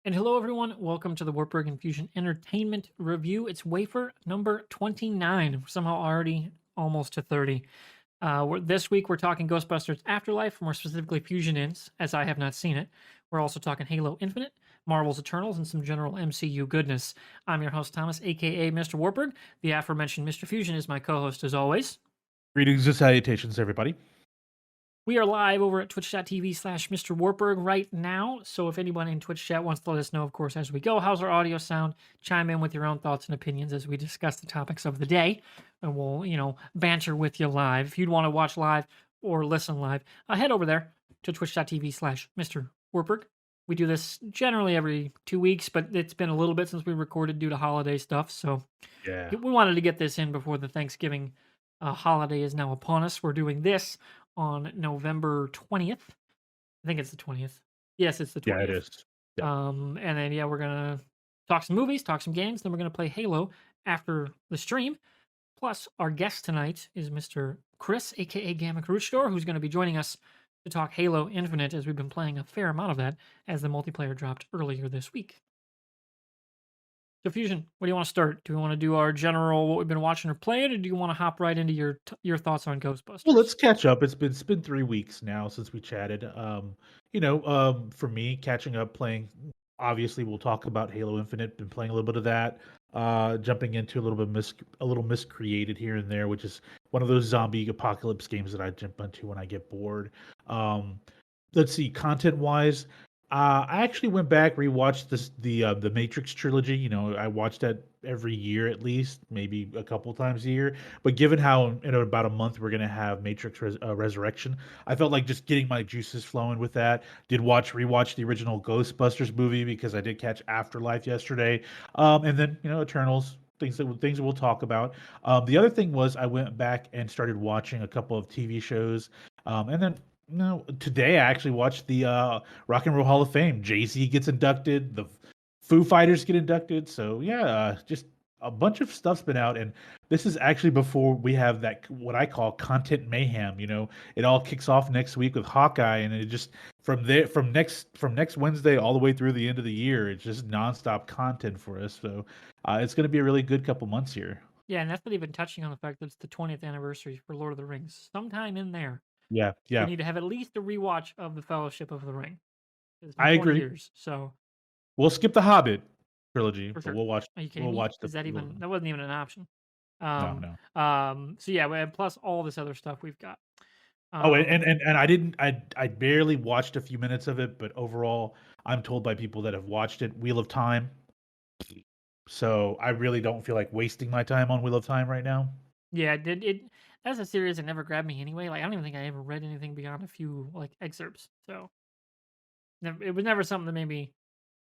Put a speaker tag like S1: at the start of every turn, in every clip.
S1: And hello, everyone. Welcome to the Wartburg Infusion Entertainment Review. It's WAFER number 29. We're somehow already almost to 30. This week, we're talking Ghostbusters Afterlife, more specifically Fusion Ends, as I have not seen it. We're also talking Halo Infinite, Marvel's Eternals, and some general MCU goodness. I'm your host, Thomas, aka MrWartburg. The aforementioned Mr. Fusion is my co host, as always.
S2: Greetings and salutations, everybody.
S1: We are live over at twitch.tv/MrWartburg right now. So if anyone in Twitch chat wants to let us know, of course, as we go, how's our audio sound? Chime in with your own thoughts and opinions as we discuss the topics of the day. And we'll, banter with you live. If you'd want to watch live or listen live, head over there to twitch.tv/MrWartburg. We do this generally every 2 weeks, but it's been a little bit since we recorded due to holiday stuff. So
S2: Yeah.
S1: we wanted to get this in before the Thanksgiving holiday is now upon us. We're doing this on November 20th. I think it's the 20th. Yes, it's the
S2: Yeah, it
S1: 20th.
S2: is. Yeah.
S1: And then we're gonna talk some movies, talk some games, then we're gonna play Halo after the stream. Plus, our guest tonight is Mr. Chris, aka GammaKoruchador, who's gonna be joining us to talk Halo Infinite, as we've been playing a fair amount of that as the multiplayer dropped earlier this week. So, Fusion, what do you want to start? Do we want to do our general what we've been watching or playing, or do you want to hop right into your thoughts on
S2: Well,
S1: Ghostbusters?
S2: let's catch up. It's been 3 weeks now since we chatted. For me, catching up, playing. Obviously, we'll talk about Halo Infinite. Been playing a little bit of that. Jumping into a little miscreated here and there, which is one of those zombie apocalypse games that I jump into when I get bored. Um, let's see, content wise, I actually went back, rewatched the Matrix trilogy. I watch that every year at least, maybe a couple times a year. But given how in about a month we're gonna have Matrix Resurrection, I felt like just getting my juices flowing with that. Did rewatch the original Ghostbusters movie because I did catch Afterlife yesterday, and then Eternals. Things that we'll talk about. The other thing was I went back and started watching a couple of TV shows, and then no, today I actually watched the Rock and Roll Hall of Fame. Jay-Z gets inducted, the Foo Fighters get inducted. So yeah, just a bunch of stuff's been out, and this is actually before we have that what I call content mayhem. It all kicks off next week with Hawkeye, and it just from next Wednesday all the way through the end of the year, it's just nonstop content for us. So it's going to be a really good couple months here.
S1: Yeah, and that's not even touching on the fact that it's the 20th anniversary for Lord of the Rings. Sometime in there,
S2: Yeah,
S1: we
S2: yeah,
S1: need to have at least a rewatch of the Fellowship of the Ring. It's been
S2: I
S1: 20
S2: agree.
S1: years, so
S2: We'll skip the Hobbit trilogy,
S1: for
S2: but
S1: sure.
S2: we'll watch
S1: Are you kidding
S2: we'll
S1: me?
S2: watch the
S1: Is that
S2: Lord of
S1: even
S2: the
S1: that wasn't even an option?
S2: No, no.
S1: So yeah, and plus all this other stuff we've got.
S2: Oh, and
S1: Um,
S2: and and and I didn't I barely watched a few minutes of it, but overall, I'm told by people that have watched it, Wheel of Time. So I really don't feel like wasting my time on Wheel of Time right now.
S1: yeah, did it that's a series that never grabbed me anyway. Like I don't even think I ever read anything beyond a few like excerpts. So it was never something that made me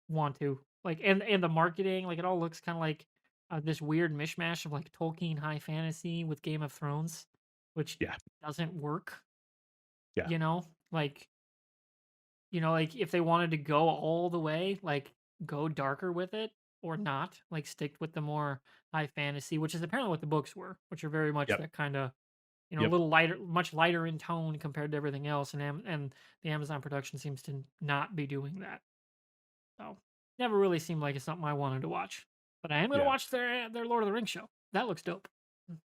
S1: want to. Like and the marketing, like it all looks kind of like this weird mishmash of like Tolkien high fantasy with Game of Thrones, which
S2: Yeah,
S1: doesn't work.
S2: yeah,
S1: You know, like like if they wanted to go all the way, like go darker with it or not, like stick with the more high fantasy, which is apparently what the books were, which are very much
S2: yep,
S1: that kind of a
S2: yep.
S1: little lighter, much lighter in tone compared to everything else, and and the Amazon production seems to not be doing that. So never really seemed like it's something I wanted to watch. But I am gonna
S2: Yeah.
S1: watch their Lord of the Rings show. That looks dope.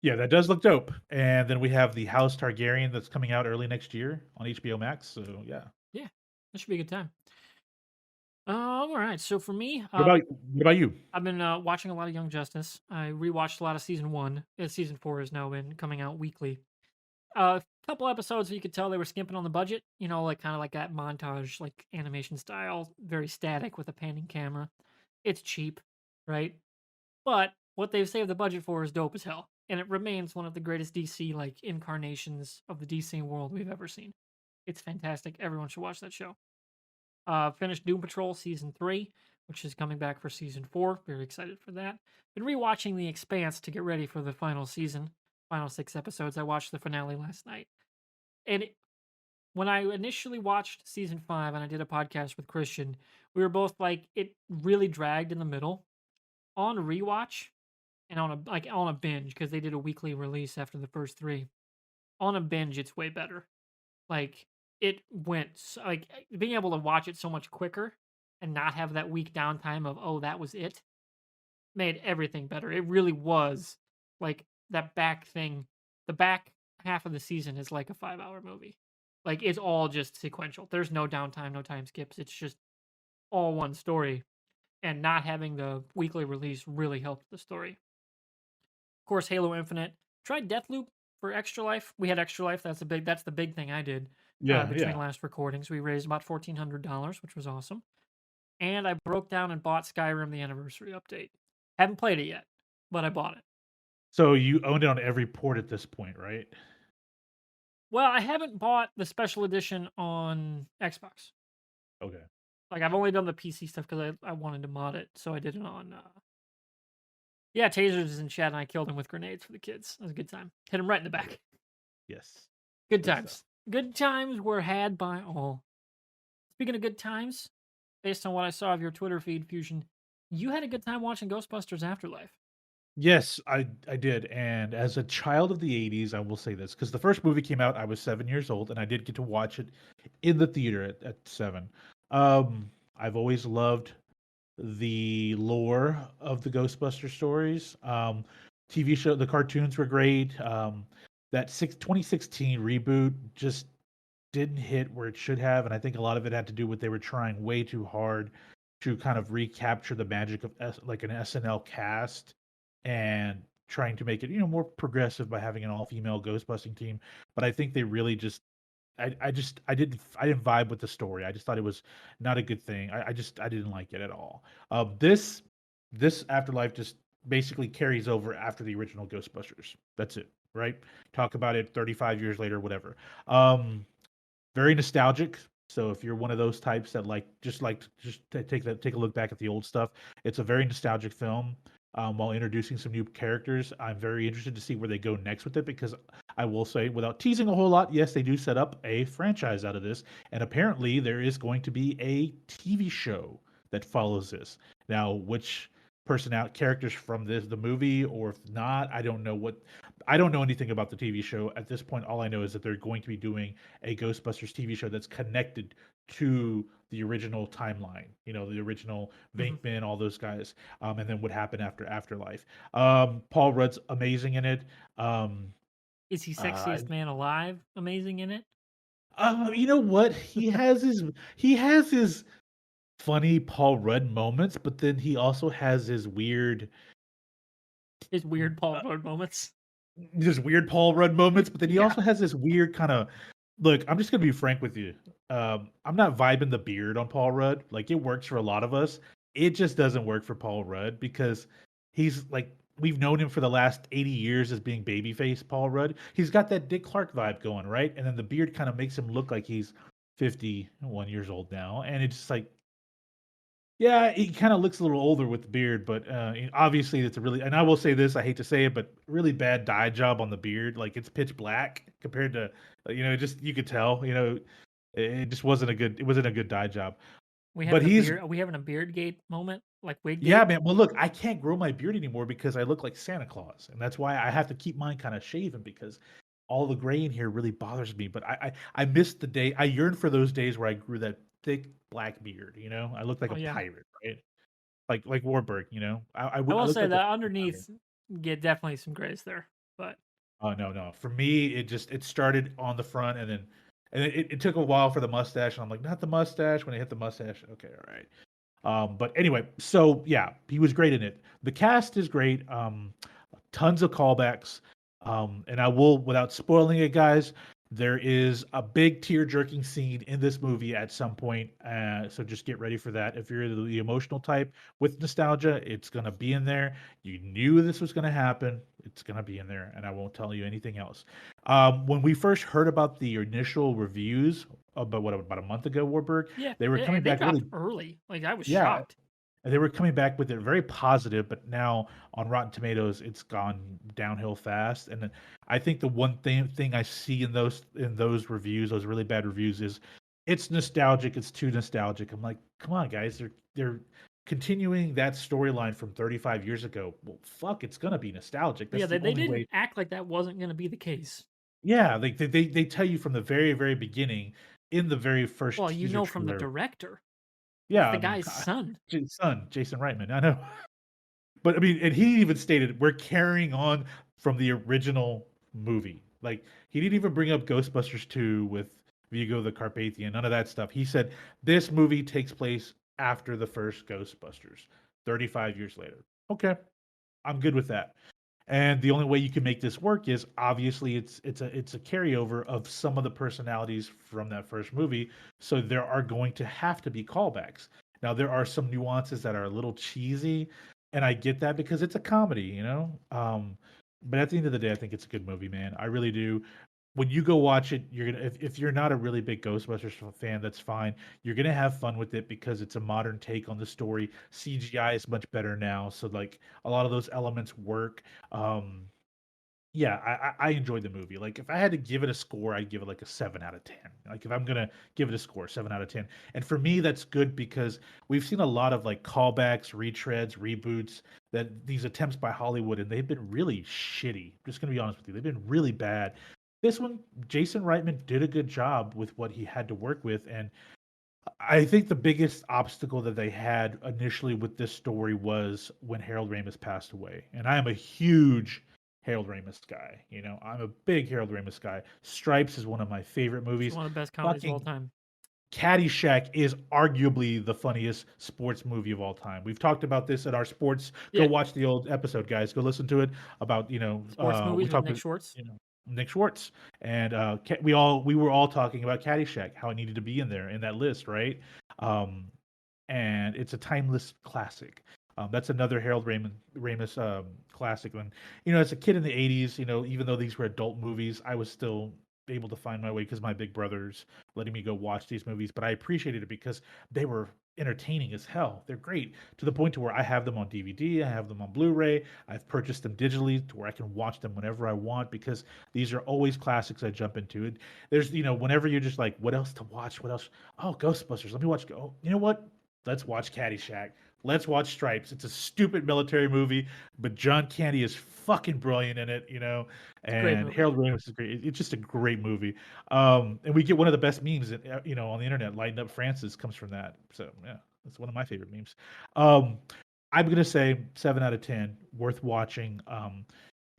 S2: Yeah, that does look dope. And then we have the House Targaryen that's coming out early next year on HBO Max. So yeah.
S1: Yeah, that should be a good time. All right. So for me,
S2: What about you?
S1: I've been watching a lot of Young Justice. I rewatched a lot of season one. Season four has now been coming out weekly. A couple episodes you could tell they were skimping on the budget. Like kind of like that montage, like animation style, very static with a panning camera. It's cheap, right? But what they've saved the budget for is dope as hell, and it remains one of the greatest DC like incarnations of the DC world we've ever seen. It's fantastic. Everyone should watch that show. Finished Doom Patrol season 3, which is coming back for season 4. Very excited for that. Been rewatching The Expanse to get ready for the final season, final 6 episodes. I watched the finale last night, and when I initially watched season 5 and I did a podcast with Christian, we were both like, it really dragged in the middle. On rewatch, and on a binge, because they did a weekly release after the first 3. On a binge, it's way better. Like, it went like, being able to watch it so much quicker and not have that week downtime of, oh, that was it, made everything better. It really was like that back thing. The back half of the season is like a 5-hour movie. Like it's all just sequential. There's no downtime, no time skips. It's just all one story. And not having the weekly release really helped the story. Of course, Halo Infinite. Tried Deathloop for Extra Life. We had Extra Life. That's the big thing I did
S2: Yeah,
S1: between
S2: yeah.
S1: last recordings. We raised about $1,400, which was awesome. And I broke down and bought Skyrim the anniversary update. Haven't played it yet, but I bought it.
S2: So you owned it on every port at this point, right?
S1: Well, I haven't bought the special edition on Xbox.
S2: Okay.
S1: Like I've only done the PC stuff because I wanted to mod it, so I did it on. Yeah, Tasers is in chat, and I killed him with grenades for the kids. It was a good time. Hit him right in the back.
S2: Yes.
S1: Good
S2: Good stuff.
S1: times. Good times were had by all. Speaking of good times, based on what I saw of your Twitter feed, Fusion, you had a good time watching Ghostbusters Afterlife.
S2: Yes, I did, and as a child of the '80s, I will say this because the first movie came out, I was 7 years old, and I did get to watch it in the theater at 7. I've always loved the lore of the Ghostbuster stories. TV show, the cartoons were great. That 2016 reboot just didn't hit where it should have, and I think a lot of it had to do with they were trying way too hard to kind of recapture the magic of like an SNL cast and trying to make it more progressive by having an all-female ghostbusting team. But I think they really just I didn't vibe with the story. I just thought it was not a good thing. I didn't like it at all. This Afterlife just basically carries over after the original Ghostbusters. That's it, right? Talk about it 35 years later, whatever. Very nostalgic. So if you're one of those types that take a look back at the old stuff, it's a very nostalgic film. While introducing some new characters, I'm very interested to see where they go next with it because I will say, without teasing a whole lot, yes, they do set up a franchise out of this, and apparently there is going to be a TV show that follows this. Now, which characters from the movie, or if not, I don't know anything about the TV show at this point. All I know is that they're going to be doing a Ghostbusters TV show that's connected to the original timeline. The original
S1: Mm-hmm.
S2: Venkman, all those guys, and then what happened after Afterlife. Paul Rudd's amazing in it. Um,
S1: Is he
S2: uh,
S1: sexiest man alive? Amazing in it.
S2: you know what? He has his funny Paul Rudd moments, but then he also has his weird
S1: His weird Paul Rudd moments.
S2: Paul Rudd moments, but then he
S1: Yeah.
S2: also has this weird kind of look. I'm just gonna be frank with you. I'm not vibing the beard on Paul Rudd. Like it works for a lot of us. It just doesn't work for Paul Rudd because he's like we've known him for the last 80 years as being babyface Paul Rudd. He's got that Dick Clark vibe going, right? And then the beard kind of makes him look like he's 51 years old now. And it's just like yeah, he kinda looks a little older with the beard, but, obviously, it's a really and I will say this, I hate to say it, but really bad dye job on the beard, like, it's pitch black compared to, just you could tell, it just wasn't a good dye job.
S1: We
S2: But
S1: having a
S2: he's
S1: beard are we having a beard gate moment? Like wig
S2: yeah,
S1: gate?
S2: man, well, look, I can't grow my beard anymore because I look like Santa Claus, and that's why I have to keep mine kinda shaven because all the gray in here really bothers me, but I miss the day I yearn for those days where I grew that thick black beard, I looked like
S1: Oh
S2: a
S1: yeah.
S2: pirate, right? Like Warburg,
S1: I
S2: I
S1: will
S2: looked
S1: say
S2: like a
S1: that
S2: pirate.
S1: underneath get definitely some grays there. But
S2: Oh, no, no. For me, it started on the front and it took a while for the mustache, and I'm like, "Not the mustache." When I hit the mustache, okay, all right. But anyway, so yeah, he was great in it. The cast is great. Tons of callbacks. And I will, without spoiling it, guys, there is a big tear jerking scene in this movie at some point. So just get ready for that. If you're the emotional type with nostalgia, it's going to be in there. You knew this was going to happen. It's going to be in there, and I won't tell you anything else. When we first heard about the initial reviews, about a month ago, Warburg,
S1: yeah,
S2: they were coming
S1: they
S2: back
S1: dropped
S2: really,
S1: early. Like I was
S2: yeah,
S1: shocked.
S2: they were coming back with it very positive, but now on Rotten Tomatoes, it's gone downhill fast. And then I think the one thing I see in those reviews, those really bad reviews, is it's nostalgic. It's too nostalgic. I'm like, come on, guys, they're continuing that storyline from 35 years ago. Well, fuck, it's gonna be nostalgic.
S1: Yeah,
S2: That's the
S1: they
S2: only
S1: didn't
S2: way.
S1: act like that wasn't going to be the case.
S2: Yeah, they tell you from the very beginning in the very first
S1: Well, you
S2: teaser
S1: know from the
S2: trailer.
S1: director. It's
S2: Yeah,
S1: the
S2: I mean,
S1: guy's son.
S2: Jason's son, Jason Reitman. I know. But I mean, and he even stated we're carrying on from the original movie. Like he didn't even bring up Ghostbusters 2 with Vigo the Carpathian, none of that stuff. He said this movie takes place after the first Ghostbusters, 35 years later. Okay, I'm good with that. And the only way you can make this work is obviously it's a carryover of some of the personalities from that first movie. So there are going to have to be callbacks. Now there are some nuances that are a little cheesy, and I get that because it's a comedy, you know. But at the end of the day, I think it's a good movie, man. I really do. When you go watch it, you're gonna if you're not a really big Ghostbusters fan, that's fine. You're gonna have fun with it because it's a modern take on the story. CGI is much better now, so like a lot of those elements work. Um, yeah, I enjoyed the movie. Like, if I had to give it a score, I'd give it like a 7 out of 10. Like, if I'm gonna give it a score, 7 out of 10. And for me, that's good because we've seen a lot of like callbacks, retreads, reboots, that these attempts by Hollywood, and they've been really shitty. Just gonna be honest with you, they've been really bad. This one, Jason Reitman did a good job with what he had to work with, and I think the biggest obstacle that they had initially with this story was when Harold Ramis passed away. And I am a huge Harold Ramis guy. You know, I'm a big Harold Ramis guy. Stripes is one of my favorite
S1: It's
S2: movies.
S1: one of the best comedies of all
S2: Fucking
S1: time.
S2: Caddyshack is arguably the funniest sports movie of all time. We've talked about this at our sports. Go
S1: Yeah,
S2: watch the old episode, guys. Go listen to it about
S1: sports
S2: we
S1: movies with
S2: talked
S1: Nick
S2: about
S1: Schwartz.
S2: Nick Schwartz and we were all talking about Caddyshack, how it needed to be in there in that list, right? Um, and it's a timeless classic. That's another Ramis classic. And as a kid in the '80s, even though these were adult movies, I was still able to find my way because my big brothers letting me go watch these movies. But I appreciated it because they were entertaining as hell. They're great to the point to where I have them on DVD, I have them on Blu-ray, I've purchased them digitally to where I can watch them whenever I want because these are always classics I jump into. And there's, whenever you're just like, what else to watch? What else? Oh, Ghostbusters. Let me watch. Oh, you know what? Let's watch Caddyshack. Let's watch Stripes. It's a stupid military movie, but John Candy is fucking brilliant in it,
S1: It's a great
S2: and
S1: movie.
S2: Harold Ramis is great. It's just a great movie. And we get one of the best memes, on the internet. Lighten Up Francis comes from that. So yeah, that's one of my favorite memes. Um, I'm gonna say 7 out of 10, worth watching.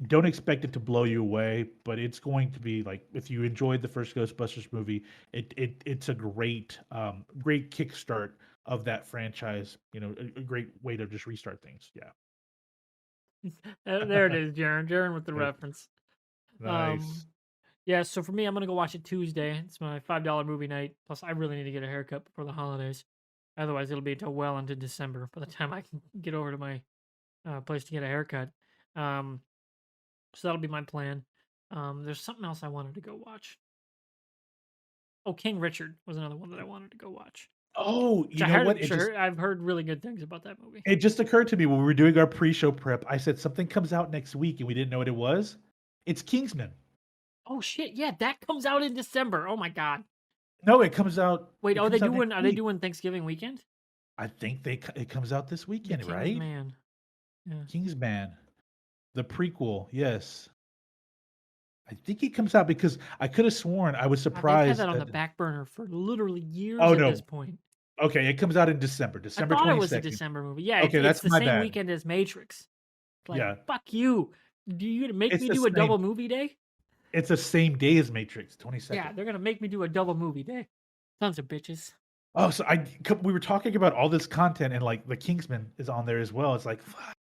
S2: Don't expect it to blow you away, but it's going to be like if you enjoyed the first Ghostbusters movie, it's a great kickstart of that franchise. A great way to just restart things. Yeah.
S1: There it is, Jaren. Jaren with the
S2: Yeah.
S1: reference. Um,
S2: Nice.
S1: yeah. So for me, I'm gonna go watch it Tuesday. It's my $5 movie night. Plus, I really need to get a haircut before the holidays. Otherwise, it'll be until well into December by the time I can get over to my place to get a haircut. Um, so that'll be my plan. There's something else I wanted to go watch. Oh, King Richard was another one that I wanted to go watch.
S2: Oh,
S1: Which
S2: you know what?
S1: I've heard really good things about that movie.
S2: It just occurred to me when we were doing our pre-show prep. I said something comes out next week, and we didn't know what it was. It's Kingsman.
S1: Oh shit, yeah, that comes out in December. Oh my god.
S2: No, it comes out.
S1: Wait,
S2: It comes out next
S1: are they
S2: week.
S1: doing Thanksgiving weekend?
S2: I think it comes out this
S1: The
S2: weekend,
S1: King's
S2: right?
S1: Man. Yeah.
S2: Kingsman, the prequel. Yes. I think it comes out because I could have sworn I was
S1: God, they've had
S2: surprised
S1: that on
S2: that
S1: the back burner for literally years
S2: oh,
S1: at this
S2: no.
S1: point.
S2: Okay, it comes out in December,
S1: I
S2: December
S1: thought it was a
S2: 22nd.
S1: December movie. Yeah,
S2: Okay,
S1: it's
S2: that's
S1: the
S2: my
S1: same
S2: bad.
S1: weekend as Matrix. Like,
S2: Yeah,
S1: fuck you. Do you gonna make
S2: it's
S1: me
S2: the
S1: do a
S2: same
S1: double movie day?
S2: it's the same day as Matrix,
S1: Yeah,
S2: 22nd.
S1: they're gonna make me do a double movie day. Sons of bitches.
S2: Oh, so we were talking about all this content and, like, the Kingsman is on there as well. It's like, fuck,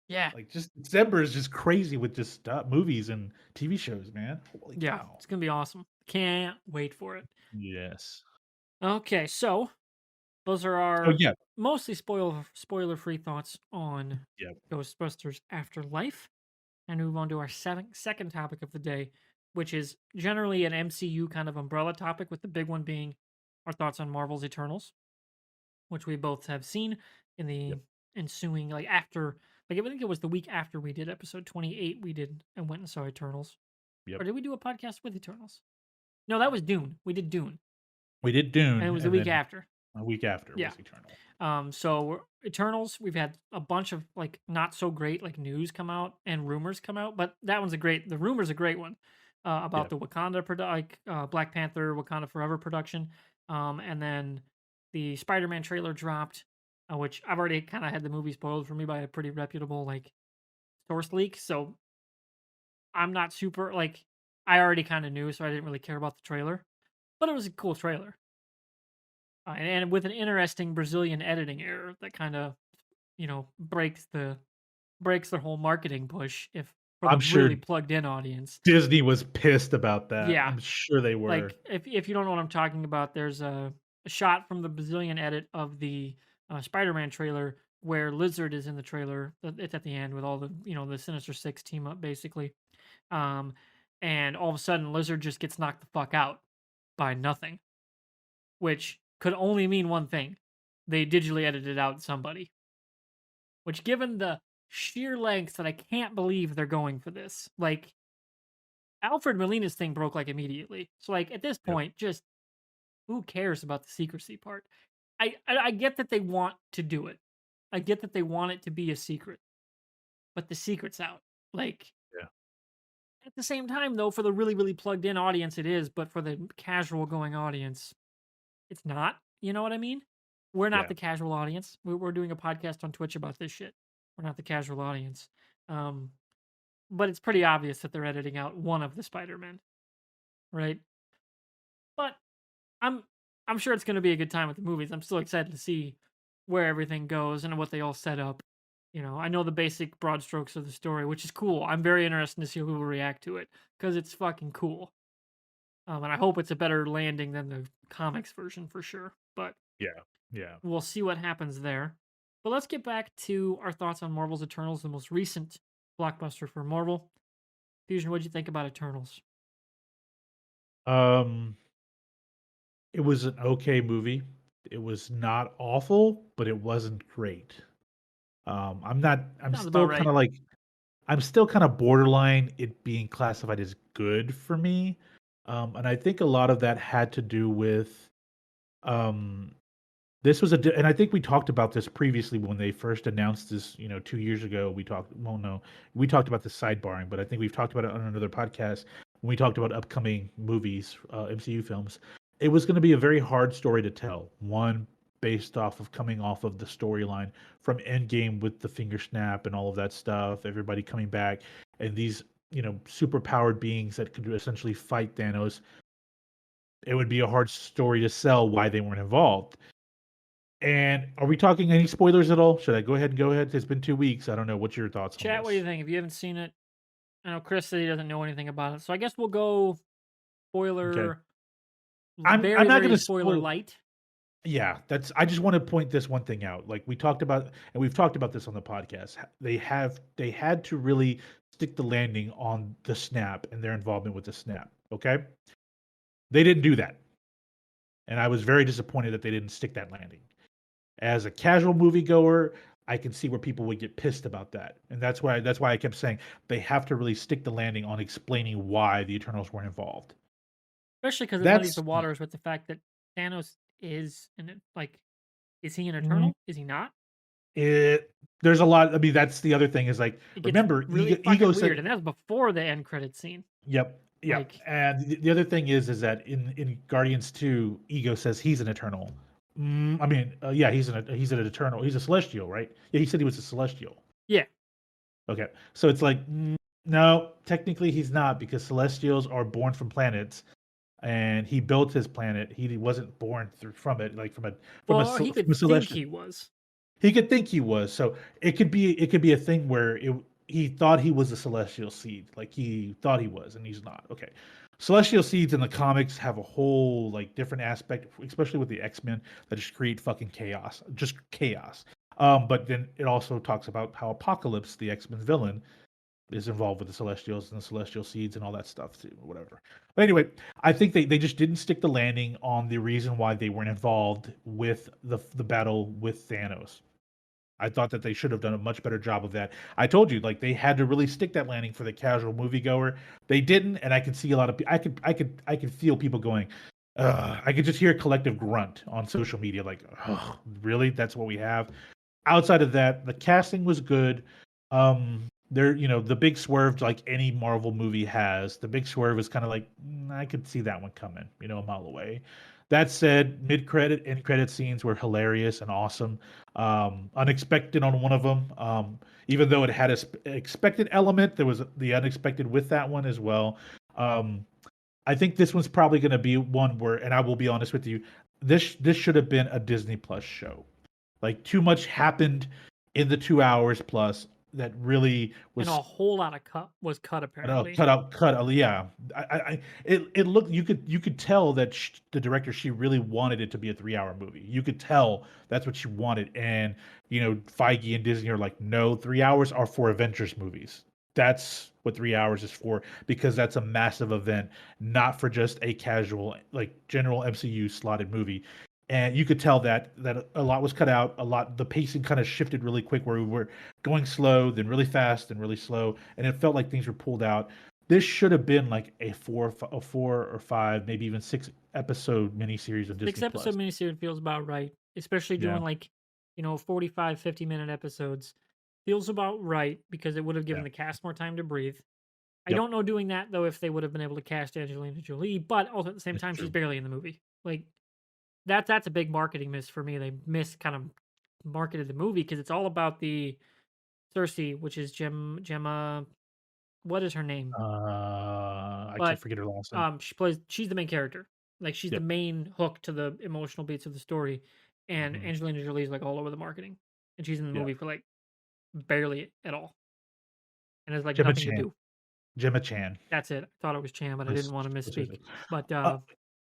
S1: Yeah.
S2: like, just December is just crazy with just, movies and TV shows, man. Holy
S1: Yeah.
S2: cow.
S1: It's gonna be awesome. Can't wait for it.
S2: Yes.
S1: Okay, so those are
S2: So,
S1: our
S2: yeah.
S1: mostly spoiler free thoughts on
S2: Yeah.
S1: Ghostbusters Afterlife. And move on to our second topic of the day, which is generally an MCU kind of umbrella topic, with the big one being our thoughts on Marvel's Eternals, which we both have seen in the
S2: Yep.
S1: ensuing, like after, like I think it was the week after we did episode 28, we did and went and saw Eternals.
S2: Yep.
S1: Or did we do a podcast with Eternals? No, that was Dune. We did Dune,
S2: We did
S1: and it
S2: Dune,
S1: was the
S2: and
S1: week
S2: then
S1: after.
S2: a week after
S1: Yeah.
S2: was Eternal.
S1: So Eternals, we've had a bunch of like not so great like news come out and rumors come out, but that one's the rumor's a great one about
S2: Yeah.
S1: the Wakanda Black Panther Wakanda Forever production, and then the Spider-Man trailer dropped, which I've already kind of had the movie spoiled for me by a pretty reputable like source leak, so I'm not super like I already kind of knew, so I didn't really care about the trailer, but it was a cool trailer, and with an interesting Brazilian editing error that kind of breaks their whole marketing push if for the
S2: I'm
S1: really
S2: sure
S1: plugged in audience.
S2: Disney was pissed about that.
S1: Yeah,
S2: I'm sure they
S1: like
S2: were.
S1: if you don't know what I'm talking about, there's a shot from the Brazilian edit of the Spider-Man trailer where Lizard is in the trailer. It's at the end with all the the Sinister Six team up basically, um, and all of a sudden Lizard just gets knocked the fuck out by nothing, which could only mean one thing: they digitally edited out somebody. Which, given the sheer lengths that I can't believe they're going for this, like Alfred Molina's thing broke like immediately. So like at this
S2: Yep.
S1: point, just who cares about the secrecy part? I get that they want to do it. I get that they want it to be a secret, but the secret's out. Like
S2: Yeah.
S1: at the same time, though, for the really really plugged in audience, it is. But for the casual going audience, it's not. You know what I mean? We're not
S2: Yeah.
S1: the casual audience. We're doing a podcast on Twitch about this shit. We're not the casual audience. Um, but it's pretty obvious that they're editing out one of the Spider-Men, right? But I'm I'm sure it's going to be a good time with the movies. I'm still excited to see where everything goes and what they all set up. I know the basic broad strokes of the story, which is cool. I'm very interested to see who will react to it because it's fucking cool. And I hope it's a better landing than the comics version for sure. But
S2: Yeah. Yeah.
S1: we'll see what happens there. But let's get back to our thoughts on Marvel's Eternals, the most recent blockbuster for Marvel. Fusion, what'd you think about Eternals?
S2: Um, it was an okay movie. It was not awful, but it wasn't great. I'm not. I'm
S1: Sounds about
S2: still kind
S1: right.
S2: of like. I'm still kind of borderline it being classified as good for me, and I think a lot of that had to do with um, this was and I think we talked about this previously when they first announced this, 2 years ago. We talked well, no, we talked about the sidebarring, but I think we've talked about it on another podcast when we talked about upcoming movies, MCU films. It was gonna be a very hard story to tell. One, based off of coming off of the storyline from Endgame with the finger snap and all of that stuff, everybody coming back, and these, super powered beings that could essentially fight Thanos. It would be a hard story to sell why they weren't involved. And are we talking any spoilers at all? Should I go ahead and go ahead? It's been 2 weeks. I don't know. What's your thoughts on
S1: Chat, what do you
S2: this?
S1: think? If you haven't seen it, I know Chris said he doesn't know anything about it, so I guess we'll go
S2: Okay.
S1: spoiler,
S2: I'm
S1: very
S2: not
S1: very
S2: gonna
S1: spoiler
S2: spoil.
S1: light.
S2: Yeah, that's I just want to point this one thing out. Like we talked about, and we've talked about this on the podcast. They had to really stick the landing on the snap and their involvement with the snap. Okay? They didn't do that. And I was very disappointed that they didn't stick that landing. As a casual moviegoer, I can see where people would get pissed about that, and that's why I kept saying they have to really stick the landing on explaining why the Eternals weren't involved.
S1: Especially because it muddies
S2: That's
S1: the waters with the fact that Thanos is like, is he an
S2: mm,
S1: Eternal? Is he not?
S2: it. There's a lot. I mean, that's the other thing is like
S1: It gets
S2: remember,
S1: really
S2: Ego
S1: fucking weird,
S2: said,
S1: and that's before the end credit scene.
S2: "Yep, yep."
S1: Like,
S2: And the other thing is that in Guardians 2, Ego says he's an Eternal. I mean, yeah, he's an Eternal. He's a Celestial, right? Yeah, he said he was a Celestial.
S1: yeah,
S2: Okay, so it's like no, technically he's not because Celestials are born from planets and he built his planet. He wasn't born from it, like
S1: well, he
S2: from
S1: could
S2: a
S1: think
S2: celestial.
S1: he was.
S2: He could think he was. So it could be a thing where he thought he was a celestial seed, like he thought he was, and he's not. Okay, celestial seeds in the comics have a whole like different aspect, especially with the X-Men that just create fucking chaos, just chaos. But then it also talks about how Apocalypse, the X-Men villain, is involved with the Celestials and the Celestial Seeds and all that stuff too, or whatever. But anyway, I think they just didn't stick the landing on the reason why they weren't involved with the battle with Thanos. I thought that they should have done a much better job of that. I told you, like they had to really stick that landing for the casual moviegoer. They didn't, and I can see a lot of. I could feel people going. I could just hear a collective grunt on social media, like, really? That's what we have. Outside of that, the casting was good. There, the big swerve like any Marvel movie has. The big swerve is kind of like I could see that one coming, a mile away. That said, mid-credit and credit scenes were hilarious and awesome. Unexpected on one of them, even though it had a expected element, there was the unexpected with that one as well. Um, I think this one's probably gonna be one where, and I will be honest with you, this should have been a Disney Plus show. Like, too much happened in the 2 hours plus that really
S1: And a
S2: was
S1: whole lot of cut was cut apparently.
S2: cut out, yeah. It looked, you could tell that the director, she really wanted it to be a 3-hour movie. You could tell that's what she wanted, and, Feige and Disney are like, "No, 3 hours are for Avengers movies. That's what 3 hours is for, because that's a massive event, not for just a casual, like, general MCU slotted movie." And you could tell that a lot was cut out, the pacing kinda shifted really quick, where we were going slow, then really fast, then really slow, and it felt like things were pulled out. This should have been like a 4 or 5, maybe even 6 episode miniseries on
S1: Six
S2: Disney
S1: episode
S2: Plus.
S1: miniseries feels about right, especially
S2: Yeah,
S1: doing 45, 50-minute episodes. Feels about right because it would have
S2: yeah,
S1: given the cast more time to breathe. I
S2: yep,
S1: don't know doing that though if they would have been able to cast Angelina Jolie, but also at the same
S2: it's
S1: time she's
S2: true.
S1: barely in the movie. Like that's a big marketing miss for me. They kind of marketed the movie because it's all about the Cersei, which is Gemma. What is her name?
S2: I can't
S1: But
S2: forget her last name.
S1: she's the main character. Like she's the
S2: Yep,
S1: main hook to the emotional beats of the story. And
S2: mhm,
S1: Angelina Jolie's like all over the marketing. And she's in the
S2: yeah.
S1: movie for like barely at all. And has like
S2: Gemma
S1: nothing to
S2: Chan,
S1: do.
S2: Gemma Chan
S1: That's it. I thought it was Chan, but I didn't
S2: was
S1: want to
S2: was her
S1: misspeak.
S2: name.
S1: But
S2: Uh,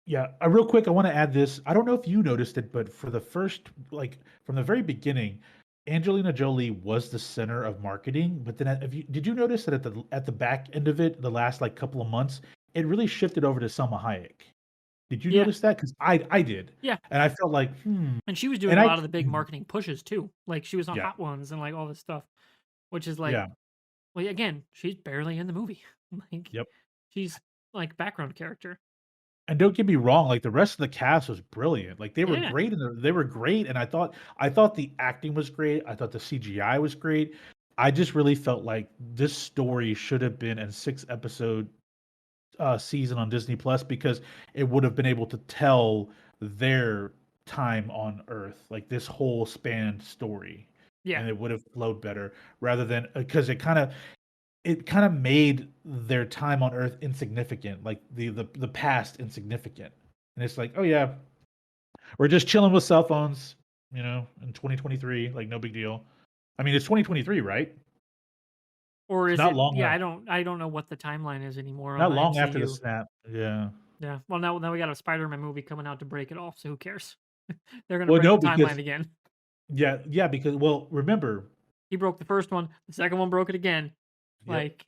S2: yeah, real quick, I wanna add this. I don't know if you noticed it, but for the first, like, from the very beginning, Angelina Jolie was the center of marketing, but then, if you did you notice that at the back end of it, the last, like, couple of months, it really shifted over to Salma Hayek? Did you
S1: yeah,
S2: notice that? Because I did,
S1: yeah.
S2: and I felt like, "Hmm,"
S1: And she was doing
S2: and
S1: a
S2: I
S1: lot of the big marketing pushes too. Like she was on
S2: yeah,
S1: Hot Ones and like all this stuff, which is like,
S2: yeah,
S1: well, again, she's barely in the movie. Like
S2: yep.
S1: she's like background character.
S2: And don't get me wrong, like, the rest of the cast was brilliant, like,
S1: Yeah,
S2: they were great, and I thought the acting was great, I thought the CGI was great. I just really felt like this story should have been a 6 episode, season on Disney Plus, because it would have been able to tell their time on Earth, like, this whole span story,
S1: yeah,
S2: and it would have flowed better, rather than, because it kinda made their time on Earth insignificant, like, the past insignificant, and it's like, "Oh, yeah, we're just chilling with cell phones, in 2023, like, no big deal." I mean, it's 2023, right?
S1: or
S2: It's
S1: is
S2: not
S1: it?
S2: long
S1: Yeah,
S2: af
S1: I don't know what the timeline is anymore on
S2: not
S1: the
S2: long after the
S1: MCU.
S2: snap. Yeah.
S1: Yeah, well now we got a Spider-Man movie coming out to break it off. So who cares? They're gonna
S2: Well,
S1: break
S2: no,
S1: the timeline
S2: because
S1: again.
S2: yeah, because, well, remember.
S1: He broke the first one. The second one broke it again.
S2: Yep.
S1: Like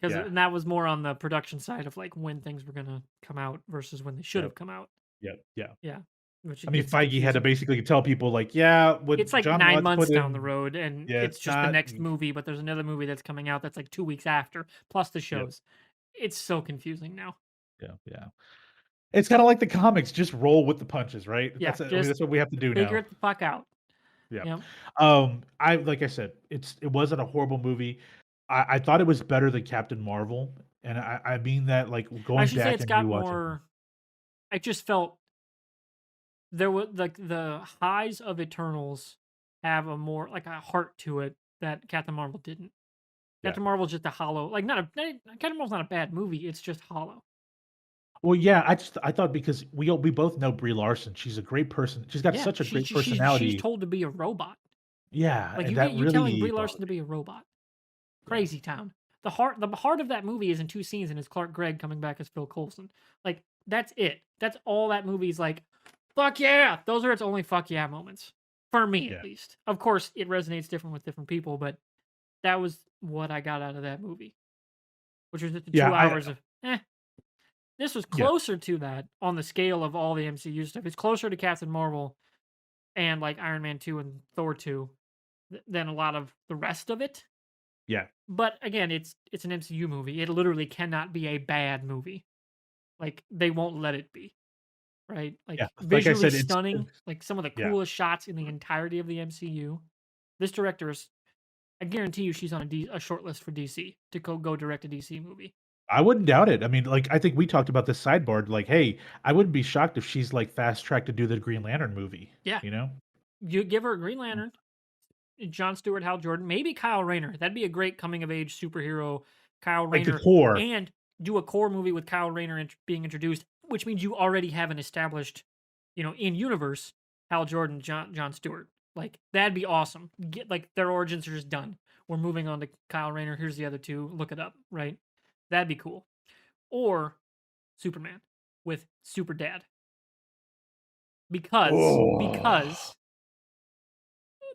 S1: because
S2: Yeah.
S1: that was more on the production side of like when things were gonna come out versus when they should
S2: Yep.
S1: have come out.
S2: Yep. Yeah.
S1: Yeah, which
S2: I
S1: it
S2: mean,
S1: gets
S2: Feige had to
S1: confusing.
S2: basically tell people, like, "Yeah,
S1: It's
S2: what
S1: like
S2: John
S1: 9
S2: Watts
S1: months
S2: put
S1: down the
S2: in,
S1: road, and
S2: yeah,
S1: it's
S2: it's
S1: just the
S2: not."
S1: next movie, but there's another movie that's coming out that's like 2 weeks after, plus the
S2: Yep.
S1: shows. It's so confusing now.
S2: Yeah, yeah. It's kinda like the comics, just roll with the punches, right?
S1: Yeah,
S2: I mean,
S1: just
S2: that's what we have to do
S1: figure
S2: now.
S1: it the fuck out.
S2: Yeah.
S1: Yep.
S2: I like I said, it wasn't a horrible movie. I thought it was better than Captain Marvel, and I mean that, like,
S1: I
S2: going
S1: should say
S2: back
S1: it's
S2: and
S1: got
S2: rewatching.
S1: more. I just felt there was like the highs of Eternals have a more like a heart to it that Captain Marvel didn't.
S2: Yeah.
S1: Captain Marvel's just a hollow, like Captain Marvel's not a bad movie. It's just hollow.
S2: Well, yeah, I thought, because we both know Brie Larson, she's a great person. She's got
S1: Yeah,
S2: such a great
S1: she's
S2: personality.
S1: told to be a robot.
S2: Yeah,
S1: Like
S2: and that
S1: you telling
S2: really
S1: Brie Larson
S2: bothered
S1: to
S2: me.
S1: be a robot.
S2: Yeah.
S1: Crazy town. The heart of that movie is in 2 scenes and it's Clark Gregg coming back as Phil Coulson. Like that's it. That's all that movie's like. Fuck yeah! Those are its only fuck yeah moments. For me at
S2: Yeah.
S1: least. Of course it resonates different with different people, but that was what I got out of that movie. Which was just the
S2: Yeah,
S1: 2 hours of This was
S2: yeah,
S1: closer to that on the scale of all the MCU stuff. It's closer to Captain Marvel and like Iron Man 2 and Thor 2 than a lot of the rest of it.
S2: yeah,
S1: But again, it's an MCU movie. It literally cannot be a bad movie. Like they won't let it be, right?
S2: yeah.
S1: Like
S2: Like I
S1: visually
S2: said,
S1: stunning, like some of the
S2: yeah.
S1: coolest shots in the entirety of the MCU. This director is I guarantee you she's on a short list for DC to go direct a DC movie.
S2: I wouldn't doubt it. I mean, like, I think we talked about this sidebar, like, hey, I wouldn't be shocked if she's, like, fast tracked to do the Green Lantern movie,
S1: Yeah,
S2: you know?
S1: you give her a Green
S2: Mm.
S1: Lantern, John Stewart, Hal Jordan, maybe Kyle Rayner. That'd be a great coming of age superhero, Kyle
S2: Like the
S1: Rayner,
S2: core.
S1: and do a core movie with Kyle Rayner being introduced, which means you already have an established, in universe Hal Jordan, John Stewart. Like that'd be awesome. Get like their origins are just done. We're moving on to Kyle Rayner. Here's the other two. Look it up. Right, that'd be cool. Or Superman with Super Dad because
S2: Oh.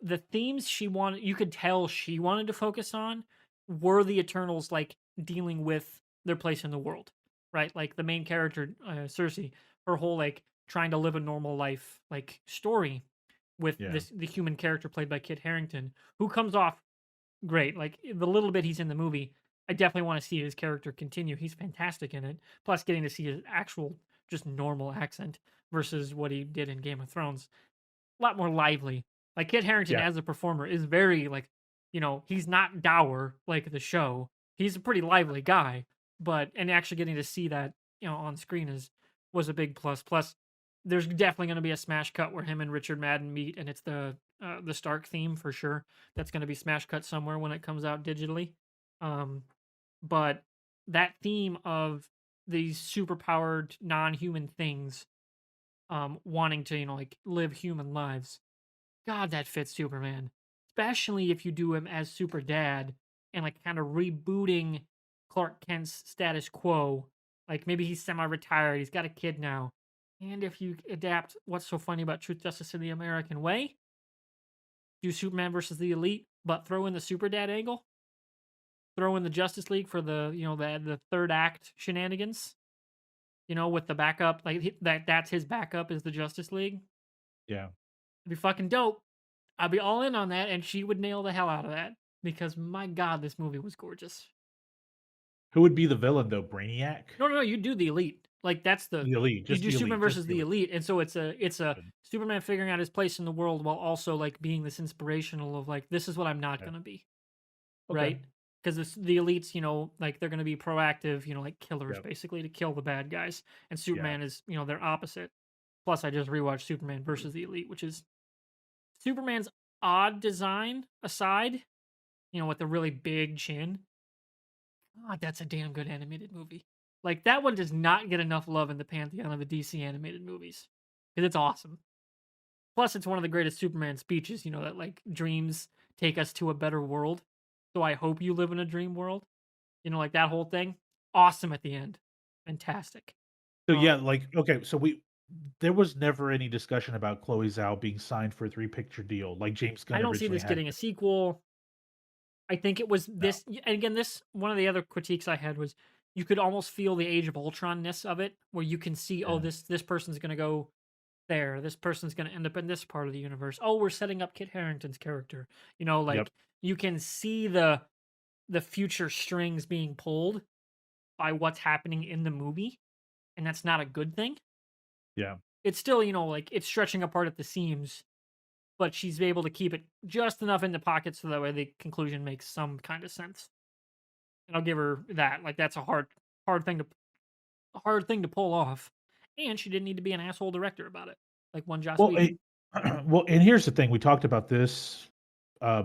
S1: the themes she wanted, you could tell she wanted to focus on were the Eternals, like dealing with their place in the world, right? Like the main character, Cersei, her whole like trying to live a normal life, like story with
S2: Yeah.
S1: the human character played by Kit Harington, who comes off great. Like the little bit he's in the movie, I definitely want to see his character continue. He's fantastic in it. Plus, getting to see his actual, just normal accent versus what he did in Game of Thrones, a lot more lively. Like Kit Harington
S2: Yeah.
S1: as a performer is very like, he's not dour like the show. He's a pretty lively guy, but and actually getting to see that, on screen is was a big plus. Plus, there's definitely going to be a smash cut where him and Richard Madden meet, and it's the Stark theme for sure. That's going to be smash cut somewhere when it comes out digitally. Um, but that theme of these super powered non-human things wanting to like live human lives, God, that fits Superman. Especially if you do him as Super Dad and like kind of rebooting Clark Kent's status quo. Like maybe he's semi-retired, he's got a kid now. And if you adapt What's So Funny About Truth, Justice, in the American Way, do Superman versus the Elite, but throw in the Super Dad angle, throw in the Justice League for the the third act shenanigans. With the backup, like that's his backup is the Justice League.
S2: Yeah.
S1: It'd be fucking dope. I'd be all in on that, and she would nail the hell out of that because my god, this movie was gorgeous.
S2: Who would be the villain though? Brainiac?
S1: No, no, no, you do the Elite. Like that's the
S2: The Elite,
S1: you
S2: just
S1: do
S2: the
S1: Superman
S2: Elite, just
S1: versus
S2: the
S1: the
S2: Elite.
S1: Elite, and so it's a
S2: Good.
S1: Superman figuring out his place in the world while also like being this inspirational of like this is what I'm not
S2: Yeah.
S1: gonna be,
S2: Okay.
S1: right? Because the elites, like they're gonna be proactive, like killers
S2: Yep.
S1: basically to kill the bad guys, and
S2: Yeah.
S1: Superman is their opposite. Plus, I just rewatched Superman versus the Elite, which is Superman's odd design aside, with the really big chin. God, that's a damn good animated movie. Like that one does not get enough love in the pantheon of the DC animated movies because it's awesome. Plus, it's one of the greatest Superman speeches. That like dreams take us to a better world. So I hope you live in a dream world. Like that whole thing. Awesome at the end. Fantastic.
S2: So,
S1: Uh,
S2: yeah, like, okay, so there was never any discussion about Chloe Zhao being signed for a 3-picture deal like James
S1: I
S2: Gunn
S1: don't see
S2: originally
S1: this
S2: had
S1: getting a
S2: been.
S1: sequel. I think it was
S2: No.
S1: this, and again, this one of the other critiques I had was you could almost feel the Age of Ultron ness of it, where you can see, oh,
S2: Yeah.
S1: this person's gonna go there, this person's gonna end up in this part of the universe. Oh, we're setting up Kit Harington's character.
S2: Yep.
S1: Like you can see the future strings being pulled by what's happening in the movie, and that's not a good thing.
S2: Yeah.
S1: It's still, like it's stretching apart at the seams, but she's able to keep it just enough in the pocket so that way the conclusion makes some kind of sense. And I'll give her that. Like that's a hard thing to hard thing to pull off. And she didn't need to be an asshole director about it, like one Joss
S2: Well,
S1: Whedon.
S2: well, and here's the thing, we talked about this,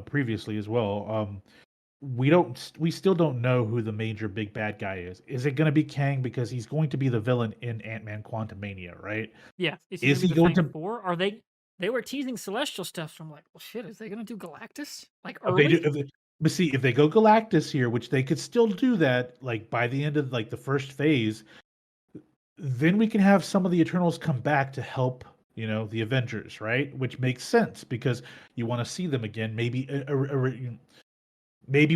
S2: previously as well, we still don't know who the major big bad guy is. Is it gonna be Kang because he's going to be the villain in Ant-Man Quantumania, right?
S1: Yeah, is he gonna
S2: Is
S1: be
S2: he
S1: the
S2: going
S1: Thing
S2: to
S1: 4? Are they were teasing Celestial stuff, so I'm like, well, shit, is they gonna do Galactus like
S2: if they do
S1: early?
S2: if they but see, if they go Galactus here, which they could still do that, like, by the end of, like, the first phase, then we can have some of the Eternals come back to help, the Avengers, right? Which makes sense because you wanna see them again. Maybe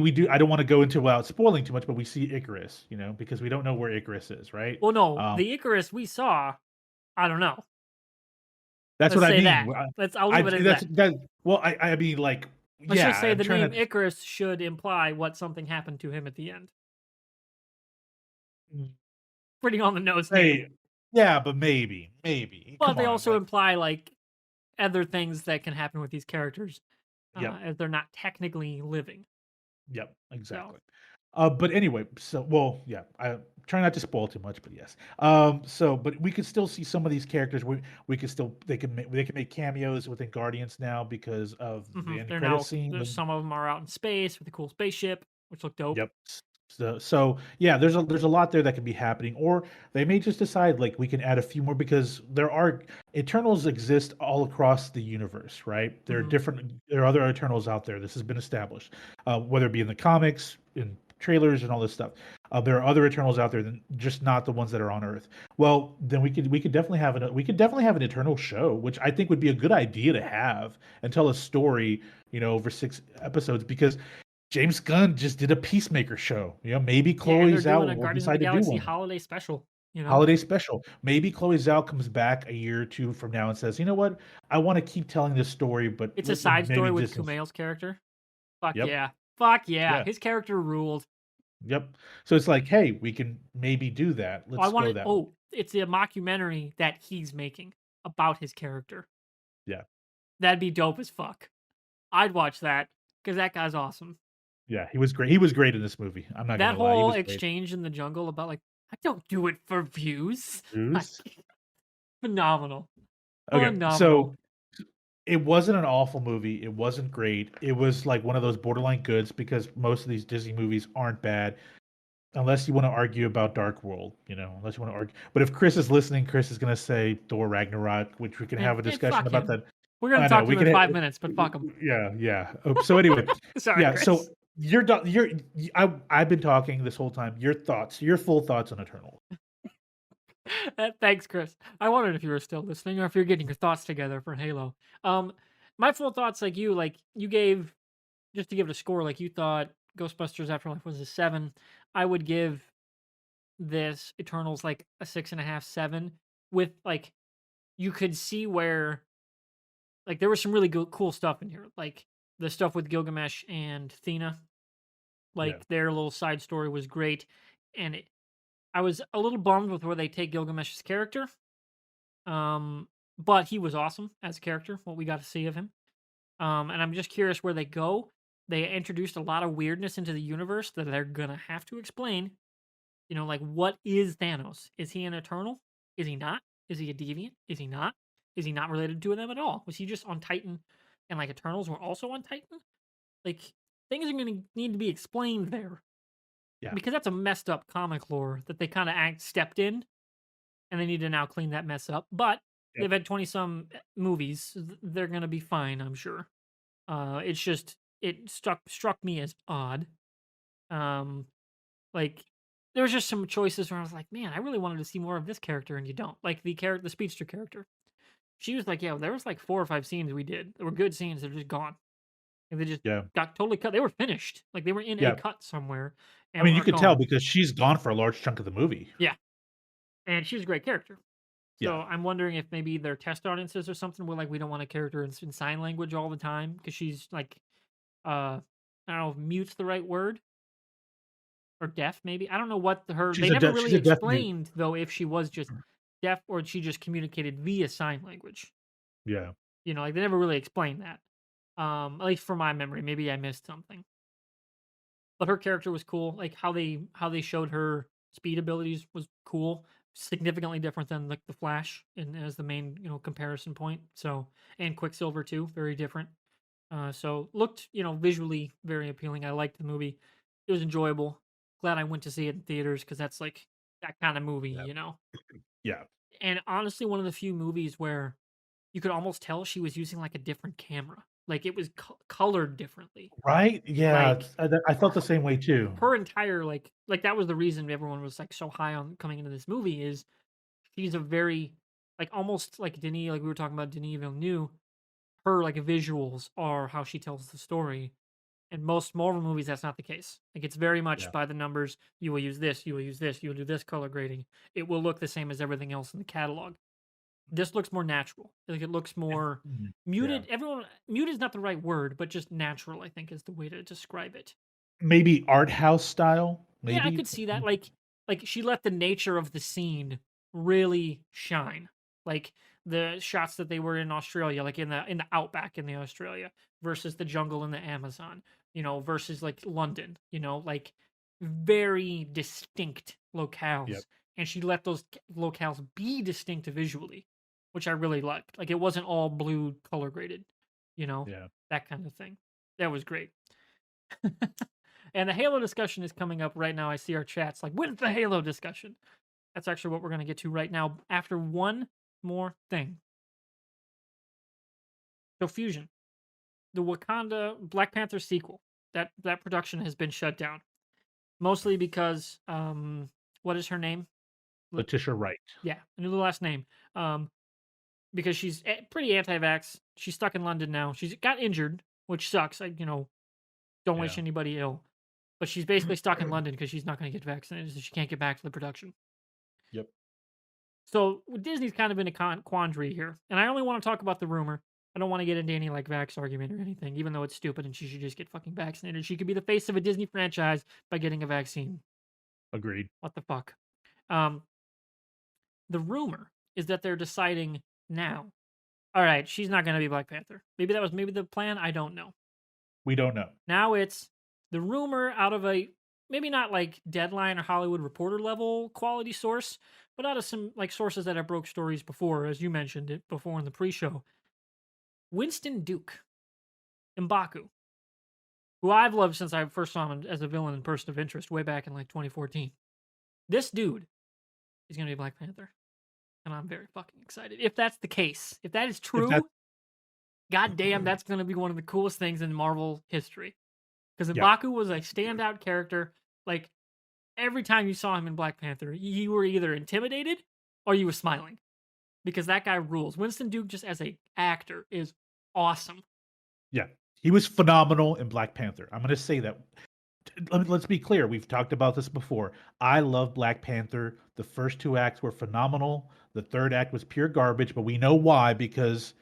S2: we do. I don't wanna go into without spoiling too much, but we see Icarus, because we don't know where Icarus is, right?
S1: Well, no,
S2: Um,
S1: the Icarus we saw, I don't know.
S2: that's
S1: Let's
S2: what I
S1: say
S2: mean.
S1: that. I'll
S2: I
S1: leave it as
S2: that's
S1: that.
S2: that well, I mean, like,
S1: Let's
S2: yeah,
S1: just say
S2: I'm
S1: the
S2: trying
S1: name
S2: to
S1: Icarus should imply what something happened to him at the end. Pretty on the nose name.
S2: say yeah, but maybe.
S1: But
S2: Come
S1: they
S2: on,
S1: also
S2: like,
S1: imply like other things that can happen with these characters
S2: yep,
S1: as they're not technically living.
S2: yep,
S1: So
S2: exactly. But anyway, so well, yeah, I try not to spoil too much, but yes. But we could still see some of these characters. We could still they can make cameos within Guardians now because of the end
S1: They're
S2: credit
S1: now
S2: scene.
S1: there's some of them are out in space with a cool spaceship, which look dope.
S2: Yep. So yeah, there's a lot there that can be happening, or they may just decide like we can add a few more because there are Eternals exist all across the universe, right?
S1: Mhm.
S2: There are other Eternals out there. This has been established, whether it be in the comics, in trailers, and all this stuff. There are other Eternals out there than just not the ones that are on Earth. Well, then we could definitely have an Eternal show, which I think would be a good idea to have and tell a story, over 6 episodes because James Gunn just did a Peacemaker show. Maybe
S1: Yeah, and
S2: Chloe
S1: they're doing
S2: Zhao
S1: a
S2: will
S1: Guardians of the
S2: decide to do
S1: Galaxy
S2: one.
S1: holiday special, you know?
S2: Holiday special. Maybe Chloe Zhao comes back a year or two from now and says, "You know what? I want to keep telling this story, but
S1: It's a side
S2: maybe
S1: story with
S2: this is."
S1: Kumail's character. Fuck
S2: Yep.
S1: yeah. Fuck yeah.
S2: Yeah.
S1: His character ruled.
S2: Yep. So it's like, hey, we can maybe do that.
S1: Oh, I
S2: Let's
S1: want
S2: go
S1: it.
S2: that way.
S1: Oh, it's a mockumentary that he's making about his character.
S2: Yeah.
S1: That'd be dope as fuck. I'd watch that because that guy's awesome.
S2: Yeah. He was great. He was great in this movie. I'm not
S1: That
S2: gonna lie. He
S1: whole
S2: was great.
S1: exchange in the jungle about like, I don't do it for views. Like,
S2: Bruce.
S1: phenomenal.
S2: Okay. So
S1: Phenomenal.
S2: it wasn't an awful movie. It wasn't great. It was like one of those borderline goods because most of these Disney movies aren't bad. Unless you wanna argue about Dark World, unless you wanna argue but if Chris is listening, Chris is gonna say Thor: Ragnarok, which we can have a
S1: And
S2: discussion
S1: fuck
S2: about
S1: him.
S2: that.
S1: We're gonna
S2: I know,
S1: talk to
S2: we
S1: him in
S2: can
S1: 5 minutes, but fuck him.
S2: yeah, yeah. So anyway,
S1: Sorry,
S2: yeah, so
S1: Chris.
S2: I've been talking this whole time. Your full thoughts on Eternal.
S1: Thanks, Chris. I wondered if you were still listening or if you're getting your thoughts together for Halo. Um, my full thoughts, like you gave, just to give it a score, like you thought Ghostbusters Afterlife was a 7. I would give this Eternals like a 6.5, 7. With like, you could see where like there was some really cool stuff in here, like the stuff with Gilgamesh and Thena.
S2: Yeah,
S1: Like their little side story was great, and I was a little bummed with where they take Gilgamesh's character. But he was awesome as a character, what we got to see of him. And I'm just curious where they go. They introduced a lot of weirdness into the universe that they're gonna have to explain. Like what is Thanos? Is he an Eternal? Is he not? Is he a deviant? Is he not? Is he not related to them at all? Was he just on Titan, and like Eternals were also on Titan? Like things are gonna need to be explained there
S2: yeah,
S1: because that's a messed up comic lore that they kind of act stepped in, and they need to now clean that mess up. But
S2: yep,
S1: they've had 20 some movies; they're gonna be fine, I'm sure. It's just it struck me as odd. Um, like there was just some choices where I was like, man, I really wanted to see more of this character, and you don't. Like the speedster character. She was like, yeah, there was like 4 or 5 scenes we did. There were good scenes that were just gone. And they just
S2: yeah,
S1: got totally cut. They were finished. Like they were in a
S2: yeah.
S1: cut somewhere
S2: I
S1: and
S2: mean, you
S1: are
S2: could tell
S1: gone.
S2: because she's gone for a large chunk of the movie.
S1: Yeah. And she's a great character.
S2: Yeah.
S1: So I'm wondering if maybe their test audiences or something where like we don't want a character in sign language all the time because she's like I don't know if mute's the right word or deaf maybe. I don't know what they never
S2: She's
S1: really
S2: a deaf mute.
S1: explained though if she was just deaf or she just communicated via sign language.
S2: Yeah,
S1: Like they never really explained that. At least from my memory. Maybe I missed something. But her character was cool. Like how they showed her speed abilities was cool. Significantly different than like the Flash and as the main comparison point. So and Quicksilver too, very different. So looked visually very appealing. I liked the movie. It was enjoyable. Glad I went to see it in theaters because that's like that kind of movie,
S2: yeah, yeah.
S1: And honestly, one of the few movies where you could almost tell she was using like a different camera. Like it was colored differently.
S2: Right? Yeah,
S1: Like
S2: I felt the same way too.
S1: her entire like that was the reason everyone was like so high on coming into this movie is she's a very like almost like Denis, like we were talking about Denis Villeneuve. Her like visuals are how she tells the story. In most Marvel movies, that's not the case. Like it's very much
S2: Yeah.
S1: by the numbers. You will use this. You will use this. You will do this color grading. It will look the same as everything else in the catalog. This looks more natural. Like it looks more
S2: Yeah.
S1: muted. Everyone muted is not the right word, but just natural. I think is the way to describe it.
S2: Maybe art house style,
S1: Yeah, I
S2: maybe?
S1: could see that. Like she let the nature of the scene really shine. Like the shots that they were in Australia, like in the outback in the Australia versus the jungle in the Amazon, versus like London, like very distinct
S2: Yep.
S1: locales, and she let those locales be distinct visually, which I really liked. Like it wasn't all blue color graded, you know,
S2: Yeah.
S1: that kind of thing. That was great. And the Halo discussion is coming up right now. I see our chats like, when's the Halo discussion? That's actually what we're going to get to right now after one more thing. So, Fusion, the Wakanda Black Panther sequel, that production has been shut down. Mostly because, what is her name?
S2: Letitia Wright.
S1: Yeah, I knew the last name. Um, because she's pretty anti-vax. She's stuck in London now. She's got injured, which sucks. Don't wish
S2: Yeah.
S1: anybody ill. But she's basically stuck in London because she's not going to get vaccinated, so she can't get back to the production.
S2: Yep.
S1: So Disney's kind of in a quandary here, and I only want to talk about the rumor. I don't want to get into any like vax argument or anything, even though it's stupid and she should just get fucking vaccinated. She could be the face of a Disney franchise by getting a vaccine.
S2: Agreed.
S1: What the fuck? Um, the rumor is that they're deciding now. All right, she's not going to be Black Panther. Maybe the plan. I don't know.
S2: We don't know.
S1: Now it's the rumor out of a maybe not like Deadline or Hollywood Reporter level quality source, but out of some like sources that have broke stories before, as you mentioned it before in the pre-show. Winston Duke, M'Baku, who I've loved since I first saw him as a villain in Person of Interest way back in like 2014. This dude is going to be Black Panther. And I'm very fucking excited. If that's the case, if that is
S2: If that,
S1: true, goddamn, that's going to be one of the coolest things in Marvel history. Because
S2: yeah,
S1: M'Baku was a standout character. Like, every time you saw him in Black Panther, you were either intimidated or you were smiling. Because that guy rules. Winston Duke, just as a actor, is awesome.
S2: yeah, he was phenomenal in Black Panther. I'm going to say that. Let's be clear. We've talked about this before. I love Black Panther. The first two acts were phenomenal. The third act was pure garbage, but we know why, because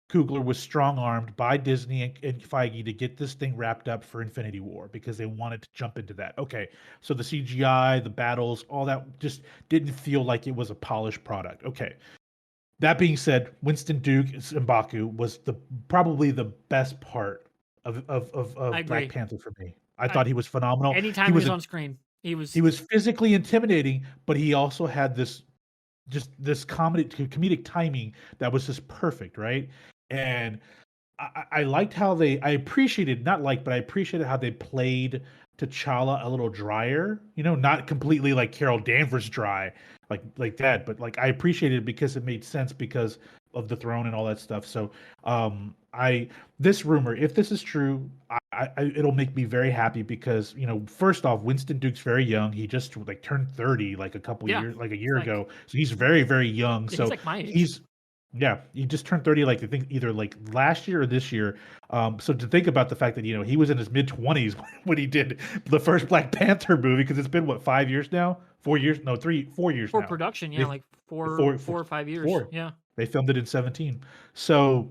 S2: Coogler was strong armed by Disney and Feige to get this thing wrapped up for Infinity War because they wanted to jump into that. Okay, so the CGI, the battles, all that just didn't feel like it was a polished product. Okay. That being said, Winston Duke M'Baku was probably the best part
S1: I
S2: of Black
S1: agree.
S2: Panther for me. I
S1: I,
S2: thought he was phenomenal. He
S1: anytime he
S2: was
S1: was
S2: a
S1: on screen, he was.
S2: he was physically intimidating, but he also had this comedic timing that was just perfect, right? And I liked how I appreciated, not like, but I appreciated how they played T'Challa a little drier, not completely like Carol Danvers dry, like that, but like I appreciated it because it made sense because of the throne and all that stuff. So, I this rumor, if this is true, it'll make me very happy because first off, Winston Duke's very young. He just like turned 30 like a couple
S1: Yeah.
S2: years, like a
S1: He's
S2: year
S1: like,
S2: ago. So he's very, very young.
S1: yeah, he's
S2: So
S1: like my age.
S2: he's yeah, he just turned 30, like I think either like last year or this year. So to think about the fact that he was in his mid 20s when he did the first Black Panther movie, because it's been what 5 years now, 4 years, no 3 4 years
S1: For
S2: now.
S1: production, yeah,
S2: They
S1: like four,
S2: four, four,
S1: 4 or 5 years.
S2: four.
S1: Yeah.
S2: They filmed it in 17. So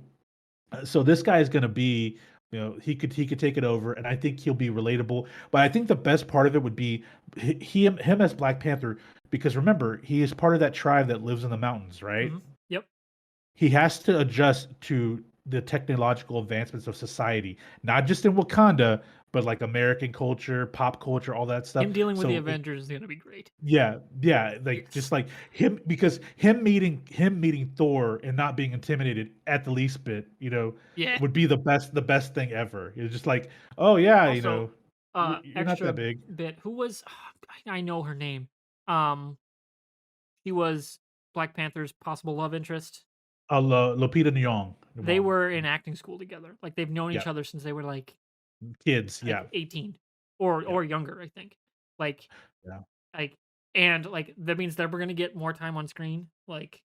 S2: this guy is going to be, he could take it over, and I think he'll be relatable. But I think the best part of it would be him as Black Panther, because remember he is part of that tribe that lives in the mountains, right?
S1: Hmm. Yep.
S2: He has to adjust to the technological advancements of society, not just in Wakanda, but like American culture, pop culture, all that stuff.
S1: Him dealing with the
S2: So
S1: Avengers is gonna be great.
S2: yeah, yeah, like just
S1: Yes.
S2: like him, because him meeting Thor and not being intimidated at the least bit,
S1: Yeah.
S2: would be the best thing ever. It's just like, oh yeah,
S1: Also,
S2: you're not
S1: extra
S2: that big.
S1: bit. Who was? I know her name. Um, she was Black Panther's possible love interest.
S2: Lupita Nyong,
S1: They were in acting school together. Like they've known
S2: yeah,
S1: each other since they were
S2: kids,
S1: like
S2: yeah,
S1: 18
S2: yeah,
S1: or younger, I think. Like
S2: yeah,
S1: like and like that means that we're gonna get more time on screen. Like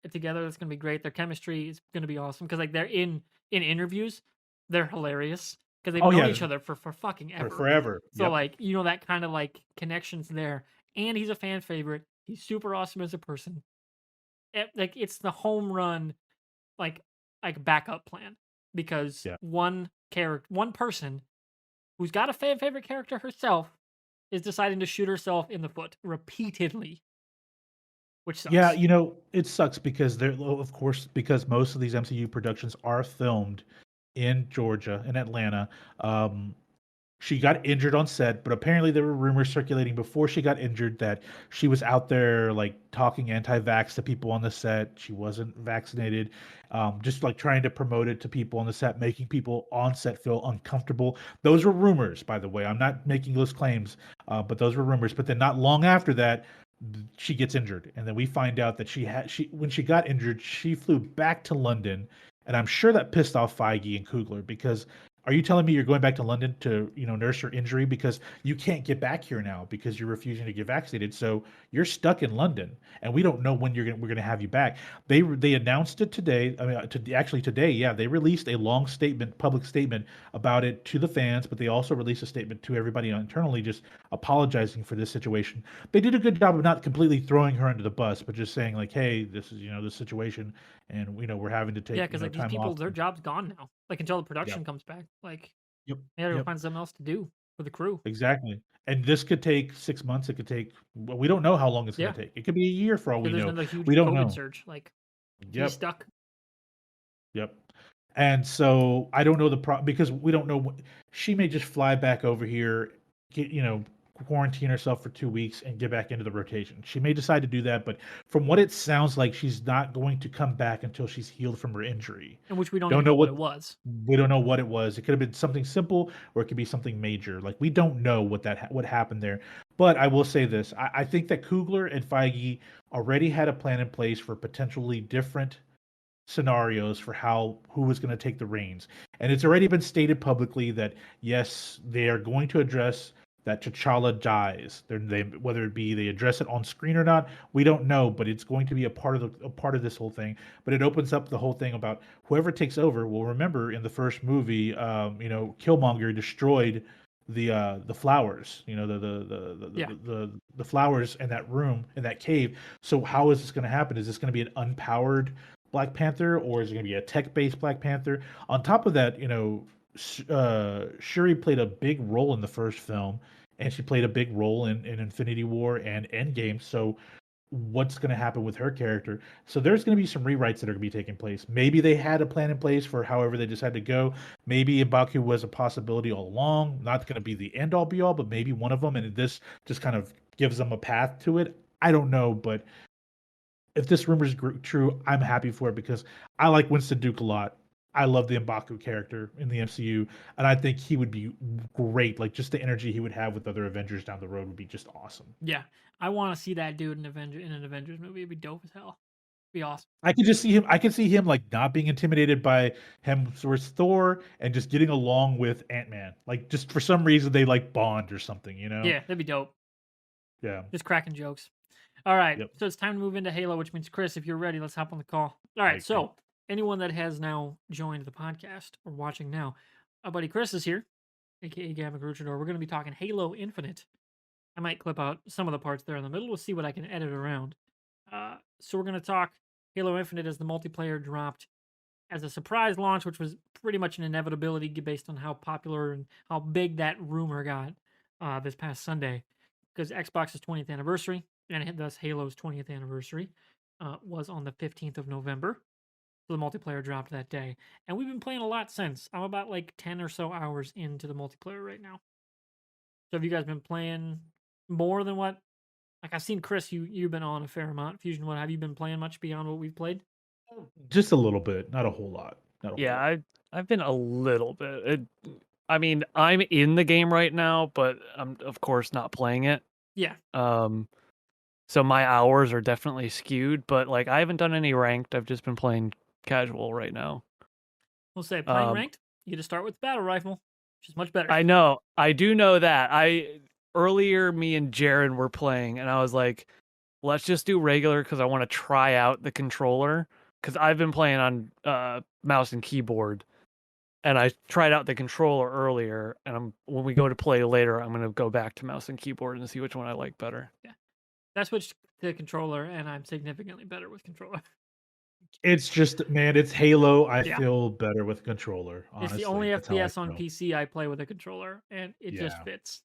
S1: together, that's gonna be great. Their chemistry is gonna be awesome because like they're in interviews, they're hilarious because they've
S2: oh
S1: known
S2: yeah,
S1: each other for fucking
S2: for
S1: ever.
S2: forever,
S1: So
S2: yep,
S1: like that kind of like connections there, and he's a fan favorite. He's super awesome as a person. Like it's the home run like backup plan because
S2: yeah.
S1: one person who's got a fan favorite character herself is deciding to shoot herself in the foot repeatedly, which
S2: Yeah,
S1: sucks.
S2: it sucks because of course, because most of these MCU productions are filmed in Georgia, in Atlanta. Um, She got injured on set, but apparently there were rumors circulating before she got injured that she was out there like talking anti-vax to people on the set. She wasn't vaccinated, just like trying to promote it to people on the set, making people on set feel uncomfortable. Those were rumors, by the way. I'm not making those claims, but those were rumors. But then not long after that, she gets injured, and then we find out that she when she got injured, she flew back to London, and I'm sure that pissed off Feige and Kugler because are you telling me you're going back to London to, nurse your injury because you can't get back here now because you're refusing to get vaccinated? So you're stuck in London, and we don't know when we're gonna have you back. They announced it today. I mean, actually today, yeah, they released a long statement, public statement about it to the fans, but they also released a statement to everybody internally, just apologizing for this situation. They did a good job of not completely throwing her under the bus, but just saying like, hey, this is the situation, and we're having to
S1: Yeah,
S2: take
S1: because like these
S2: time
S1: people,
S2: off.
S1: their job's gone now. Like until the
S2: Yep.
S1: production comes back. Like
S2: Yep.
S1: they gotta go
S2: Yep.
S1: find something else to do for the crew.
S2: Exactly. And this could take 6 months, it could take well, we don't know how long it's gonna
S1: Yeah,
S2: take. It could be a year for all
S1: because
S2: we
S1: there's
S2: know.
S1: another huge
S2: We don't
S1: COVID
S2: know.
S1: surge. Like she's
S2: Yep.
S1: stuck.
S2: Yep. And so I don't know because we don't know she may just fly back over here, get, quarantine herself for 2 weeks and get back into the rotation. She may decide to do that, but from what it sounds like, she's not going to come back until she's healed from her injury.
S1: In which we don't
S2: Don't
S1: even
S2: know
S1: know what
S2: what
S1: it was.
S2: we don't know what it was. It could have been something simple or it could be something major. Like we don't know what happened there. But I will say this: I think that Kugler and Feige already had a plan in place for potentially different scenarios for who was going to take the reins. And it's already been stated publicly that yes, they are going to address that T'Challa dies. Whether it be they address it on screen or not, we don't know. But it's going to be a part of this whole thing. But it opens up the whole thing about whoever takes over. Well, remember in the first movie, Killmonger destroyed the flowers.
S1: Yeah,
S2: The flowers in that room in that cave. So how is this going to happen? Is this going to be an unpowered Black Panther, or is it going to be a tech-based Black Panther? On top of that, Shuri played a big role in the first film, and she played a big role in Infinity War and Endgame. So, what's going to happen with her character? So, there's going to be some rewrites that are going to be taking place. Maybe they had a plan in place for however they decided to go. Maybe M'Baku was a possibility all along. Not going to be the end all be all, but maybe one of them, and this just kind of gives them a path to it. I don't know, but if this rumor is true, I'm happy for it because I like Winston Duke a lot. I love the M'Baku character in the MCU, and I think he would be great. Like just the energy he would have with other Avengers down the road would be just awesome.
S1: yeah. I want to see that dude in an Avengers movie. It'd be dope as hell. Be awesome.
S2: I could just see him. I could see him like not being intimidated by Hemsworth's Thor and just getting along with Ant-Man. Like just for some reason they like bond or something.
S1: Yeah, that'd be dope.
S2: Yeah.
S1: Just cracking jokes. All right,
S2: Yep.
S1: so it's time to move into Halo, which means Chris, if you're ready, let's hop on the call. All
S2: I
S1: right,
S2: agree.
S1: so anyone that has now joined the podcast or watching now, our buddy Chris is here, aka GammaKoruchador. We're going to be talking Halo Infinite. I might clip out some of the parts there in the middle. We'll see what I can edit around. So we're going to talk Halo Infinite as the multiplayer dropped as a surprise launch, which was pretty much an inevitability based on how popular and how big that rumor got this past Sunday, because Xbox's 20th anniversary and thus Halo's 20th anniversary was on the 15th of November. So the multiplayer dropped that day, and we've been playing a lot since. I'm about like 10 or so hours into the multiplayer right now. So have you guys been playing more than what? Like I've seen Chris, you've been on a fair amount. Fusion, what have you been playing much beyond what we've played?
S2: Just a little bit, not a whole lot. Not a whole
S3: Yeah,
S2: lot.
S3: I've been a little bit. I mean, I'm in the game right now, but I'm of course not playing it.
S1: Yeah,
S3: So my hours are definitely skewed, but like I haven't done any ranked. I've just been playing casual right now.
S1: we'll say playing
S3: Um,
S1: ranked. You get to start with the battle rifle, which is much better.
S3: I know. I do know that. Earlier me and Jared were playing and I was like, let's just do regular because I want to try out the controller because I've been playing on mouse and keyboard and I tried out the controller earlier and when we go to play later, I'm going to go back to mouse and keyboard and see which one I like better.
S1: Yeah, I switched to controller, and I'm significantly better with controller.
S2: It's just man, it's Halo. I
S1: Yeah,
S2: feel better with controller.
S1: it's the
S2: Honestly,
S1: only
S2: that's how I
S1: FPS on
S2: feel.
S1: PC I play with a controller, and it just
S2: Yeah,
S1: fits.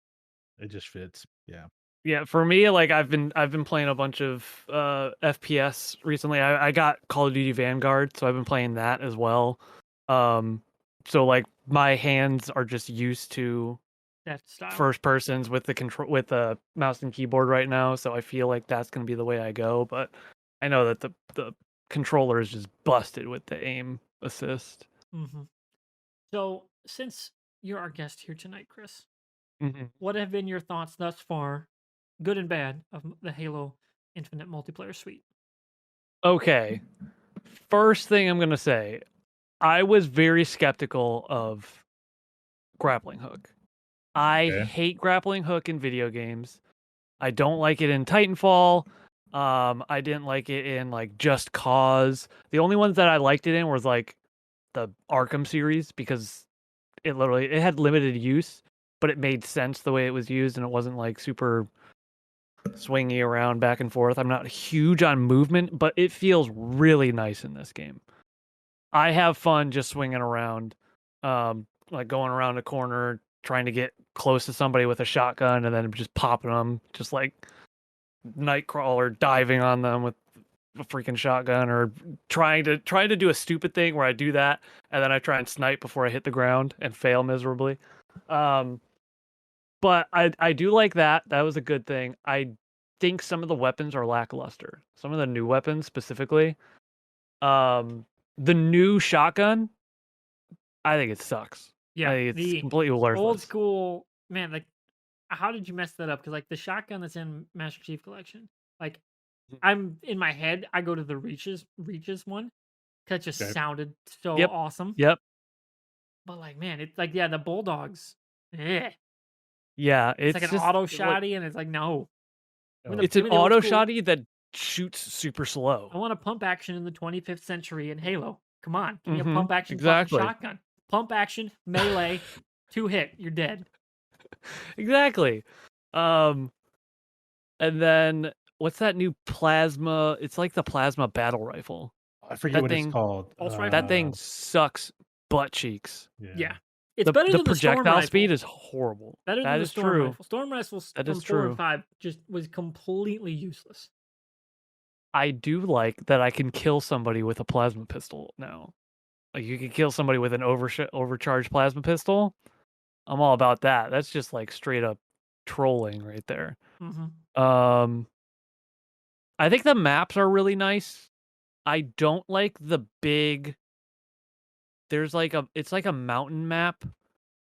S2: it just fits. Yeah.
S3: Yeah, for me, like I've been playing a bunch of FPS recently. I got Call of Duty Vanguard, so I've been playing that as well. So like my hands are just used to
S1: that style.
S3: first persons with the mouse and keyboard right now, so I feel like that's going to be the way I go. But I know that the controller is just busted with the aim assist.
S1: Mm-hmm. So, since you're our guest here tonight, Chris,
S3: Mm-hmm.
S1: what have been your thoughts thus far, good and bad, of the Halo Infinite multiplayer suite?
S3: Okay, first thing I'm going to say, I was very skeptical of grappling hook. I
S2: Okay.
S3: hate grappling hook in video games. I don't like it in Titanfall. I didn't like it in like Just Cause. The only ones that I liked it in was like the Arkham series because it had limited use, but it made sense the way it was used and it wasn't like super swingy around back and forth. I'm not huge on movement, but it feels really nice in this game. I have fun just swinging around, like going around a corner, trying to get close to somebody with a shotgun, and then just popping them, just like Nightcrawler diving on them with a freaking shotgun, or trying to do a stupid thing where I do that and then I try and snipe before I hit the ground and fail miserably. But I do like that. That was a good thing. I think some of the weapons are lackluster. Some of the new weapons specifically. The new shotgun, I think it sucks.
S1: Yeah,
S3: I think it's
S1: the
S3: completely worthless.
S1: old school man. Like, how did you mess that up? Because like the shotgun that's in Master Chief Collection, like I'm in my head, I go to the reaches one because it just
S2: Okay.
S1: sounded so
S3: Yep.
S1: awesome.
S3: Yep.
S1: But like, man, it's like the bulldogs. Eh.
S3: Yeah,
S1: It's like
S3: it's
S1: an
S3: just
S1: auto
S3: like
S1: shotty, and it's like no.
S3: it's
S1: Give
S3: an
S1: me the old
S3: auto
S1: school-
S3: shotty that shoots super
S1: I
S3: slow.
S1: want a pump action in the 25th century in Halo. Come on, give me a
S3: Mhm,
S1: pump action fucking
S3: exactly.
S1: shotgun. Pump action melee, 2 hit, you're dead.
S3: Exactly. And then what's that new plasma? It's like the plasma battle rifle.
S2: I forget
S3: That
S2: what it's
S3: thing
S2: called.
S1: Pulse rifle?
S3: that thing sucks butt cheeks.
S1: Yeah, it's better
S3: The
S1: than the storm
S3: projectile
S1: rifle.
S3: speed is horrible.
S1: Better than
S3: That
S1: the
S3: is
S1: storm
S3: true.
S1: rifle. Storm rifles
S3: That
S1: from
S3: is
S1: 4 and
S3: true.
S1: 5 just was completely useless.
S3: I do like that I can kill somebody with a plasma pistol now. Like you can kill somebody with an overcharged plasma pistol. I'm all about that. That's just like straight up trolling right there.
S1: Mm-hmm.
S3: I think the maps are really nice. I don't like the big. There's like it's like a mountain map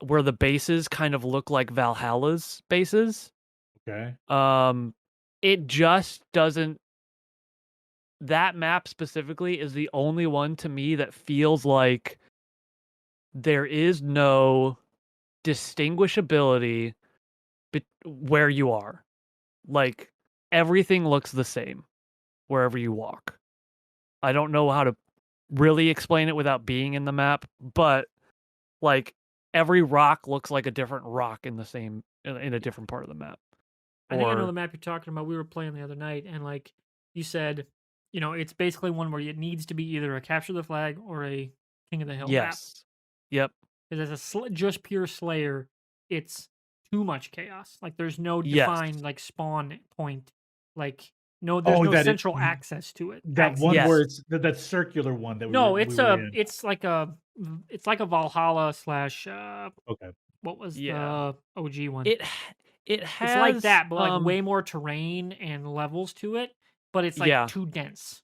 S3: where the bases kind of look like Valhalla's bases.
S2: Okay.
S3: It just doesn't. That map specifically is the only one to me that feels like there is no distinguishability where you are. Like everything looks the same wherever you walk. I don't know how to really explain it without being in the map, but like every rock looks like a different rock in the same in a different part of the map.
S1: I think I know
S3: Or
S1: the map you're talking about. We were playing the other night, and like you said, it's basically one where it needs to be either a capture the flag or a King of the Hill map.
S3: yes. Yep.
S1: Because as just pure Slayer, it's too much chaos. Like there's no
S3: Yes.
S1: defined like spawn point. Like there's no central access to it.
S2: That one
S3: Yes.
S2: where it's that circular one that
S1: No,
S2: we were in.
S1: it's like a Valhalla slash
S2: Okay.
S1: what was
S3: Yeah.
S1: the OG one?
S3: It has
S1: It's like that, but like
S3: um,
S1: way more terrain and levels to it, but it's like
S3: Yeah.
S1: too dense.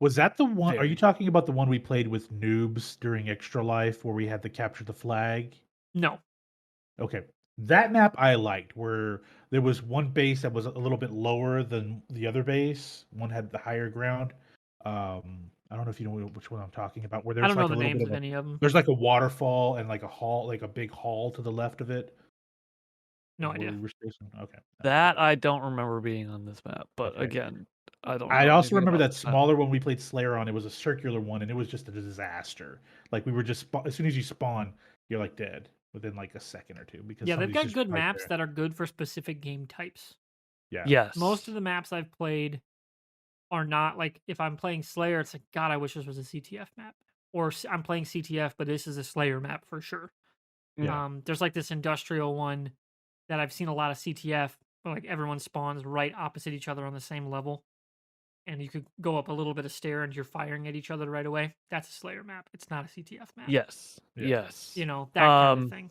S2: Was that the one? Are
S3: Very.
S2: you talking about the one we played with noobs during Extra Life where we had to capture the flag?
S1: No.
S2: Okay. That map I liked, where there was one base that was a little bit lower than the other base. One had the higher ground. I don't know if you know which one I'm talking about. Where
S1: I
S2: there's
S1: don't know
S2: like a
S1: the
S2: little
S1: names
S2: bit
S1: of
S2: of
S1: any of them.
S2: there's like a waterfall and like a hall, like a big hall to the left of it.
S1: No
S2: Where
S1: idea.
S2: we were stationed. Okay.
S3: That I don't remember being on this map, but
S2: Okay.
S3: again, I don't know.
S2: I also
S3: anything
S2: remember
S3: about
S2: that
S3: this map.
S2: smaller one we played Slayer on. It was a circular one, and it was just a disaster. Like we were just as soon as you spawn, you're like dead within like a second or two because
S1: Yeah, they've
S2: somebody's
S1: got
S2: just
S1: good
S2: right
S1: maps
S2: there.
S1: that are good for specific game types.
S2: Yeah.
S3: Yes.
S1: Most of the maps I've played are not like if I'm playing Slayer, it's like God, I wish this was a CTF map. Or I'm playing CTF, but this is a Slayer map for sure.
S2: Yeah.
S1: There's like this industrial one that I've seen a lot of CTF, where like everyone spawns right opposite each other on the same level, and you could go up a little bit of stair and you're firing at each other right away. That's a Slayer map. It's not a CTF map.
S3: Yes.
S2: Yeah.
S3: Yes.
S1: That kind of thing.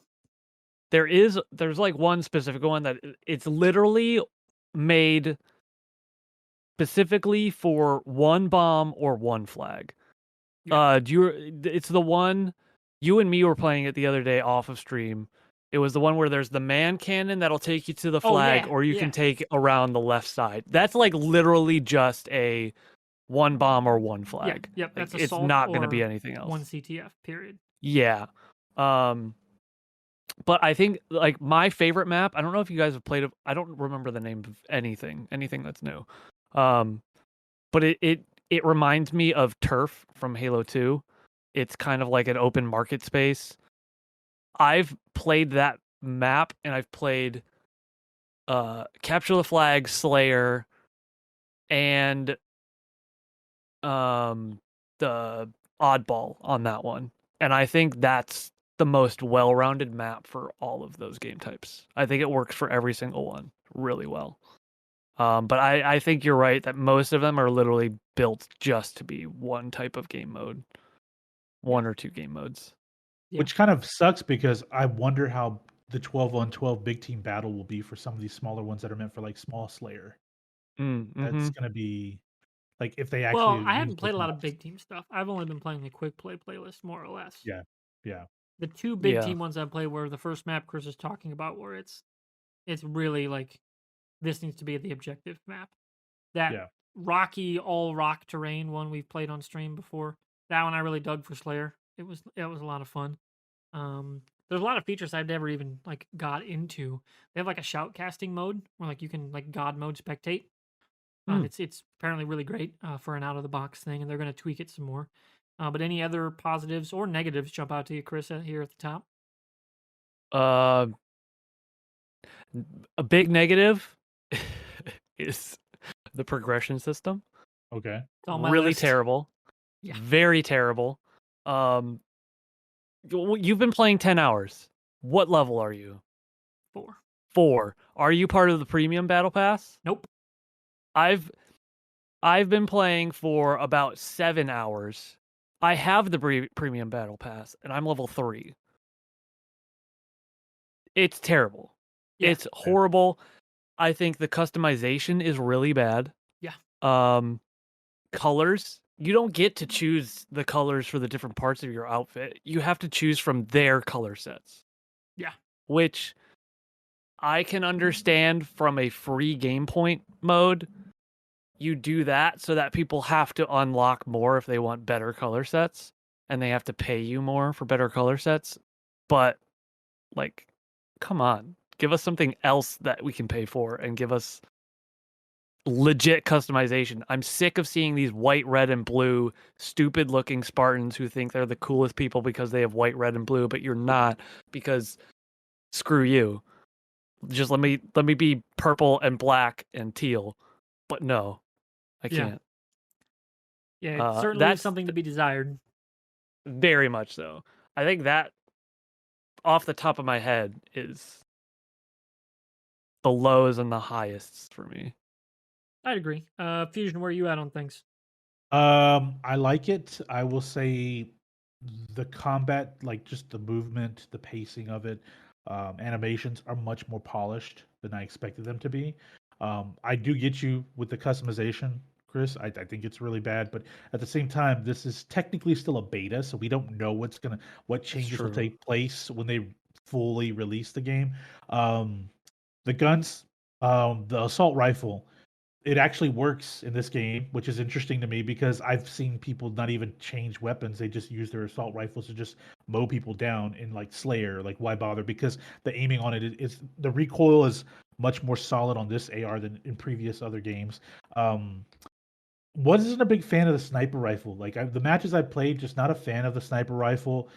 S3: there's like one specific one that it's literally made specifically for one bomb or one flag.
S1: Yeah.
S3: It's the one you and me were playing it the other day off of stream. It was the one where there's the man cannon that'll take you to the
S1: Oh
S3: flag,
S1: yeah,
S3: or you
S1: yeah,
S3: can take around the left side. That's like literally just a one bomb or one
S1: yep,
S3: flag.
S1: yep.
S3: Like,
S1: That's
S3: it's
S1: assault
S3: not going to be
S1: or
S3: anything
S1: one
S3: else.
S1: CTF. Period.
S3: Yeah. Um, but I think like my favorite map, I don't know if you guys have played it. I don't remember the name of anything that's new. But it reminds me of Turf from Halo 2. It's kind of like an open market space. I've played that map and I've played Capture the Flag, Slayer, and the Oddball on that one. And I think that's the most well-rounded map for all of those game types. I think it works for every single one really well. But I think you're right that most of them are literally built just to be one type of game mode, one or two game modes.
S1: Yeah.
S2: Which kind of sucks because I wonder how the 12-on-12 big team battle will be for some of these smaller ones that are meant for like small Slayer. That's
S3: Mm-hmm.
S2: gonna be like if they
S1: Well,
S2: actually
S1: I
S2: use
S1: haven't
S2: those
S1: played a lot of
S2: maps.
S1: big team stuff. I've only been playing the quick play playlist more or less.
S2: Yeah, yeah,
S1: The two big
S3: Yeah.
S1: team ones I played were the first map Chris is talking about, where it's really like this needs to be the objective map. That
S2: yeah.
S1: rocky all rock terrain one we've played on stream before. That one I really dug for Slayer. It was a lot of fun. There's a lot of features I've never even like got into. They have like a shout casting mode where like you can like god mode spectate. And
S3: Mm.
S1: it's apparently really great for an out of the box thing, and they're going to tweak it some more. But any other positives or negatives jump out to you, Chris, here at the top?
S3: Uh, a big negative is the progression system.
S2: Okay.
S1: It's on my
S3: Really
S1: list.
S3: terrible.
S1: Yeah.
S3: Very terrible. Um, you've been playing 10 hours. What level are you?
S1: 4.
S3: 4. Are you part of the premium battle pass?
S1: Nope.
S3: I've been playing for about 7 hours. I have the premium battle pass and I'm level 3. It's terrible.
S1: Yeah.
S3: It's horrible. I think the customization is really bad.
S1: Yeah.
S3: Colors, you don't get to choose the colors for the different parts of your outfit. You have to choose from their color sets.
S1: Yeah.
S3: Which I can understand from a free game point mode. You do that so that people have to unlock more if they want better color sets, and they have to pay you more for better color sets. But like, come on, give us something else that we can pay for and give us legit customization. I'm sick of seeing these white, red, and blue stupid looking Spartans who think they're the coolest people because they have white, red, and blue, but you're not, because screw you. Just let me be purple and black and teal. But no, I
S1: Yeah.
S3: can't.
S1: Yeah. It certainly leaves
S3: That's
S1: something to be desired.
S3: very much so. I think that off the top of my head is the lows and the highest for me.
S1: I'd agree. Fusion, where are you at on things?
S2: I like it. I will say the combat, like just the movement, the pacing of it, animations are much more polished than I expected them to be. I do get you with the customization, Chris. I think it's really bad, but at the same time, this is technically still a beta, so we don't know what changes will
S3: true.
S2: take place when they fully release the game. The guns, the assault rifle, it actually works in this game, which is interesting to me because I've seen people not even change weapons. They just use their assault rifles to just mow people down in like Slayer. Like, why bother? Because the aiming on it is the recoil is much more solid on this AR than in previous other games. Wasn't a big fan of the sniper rifle. Like the matches I played, just not a fan of the sniper rifle.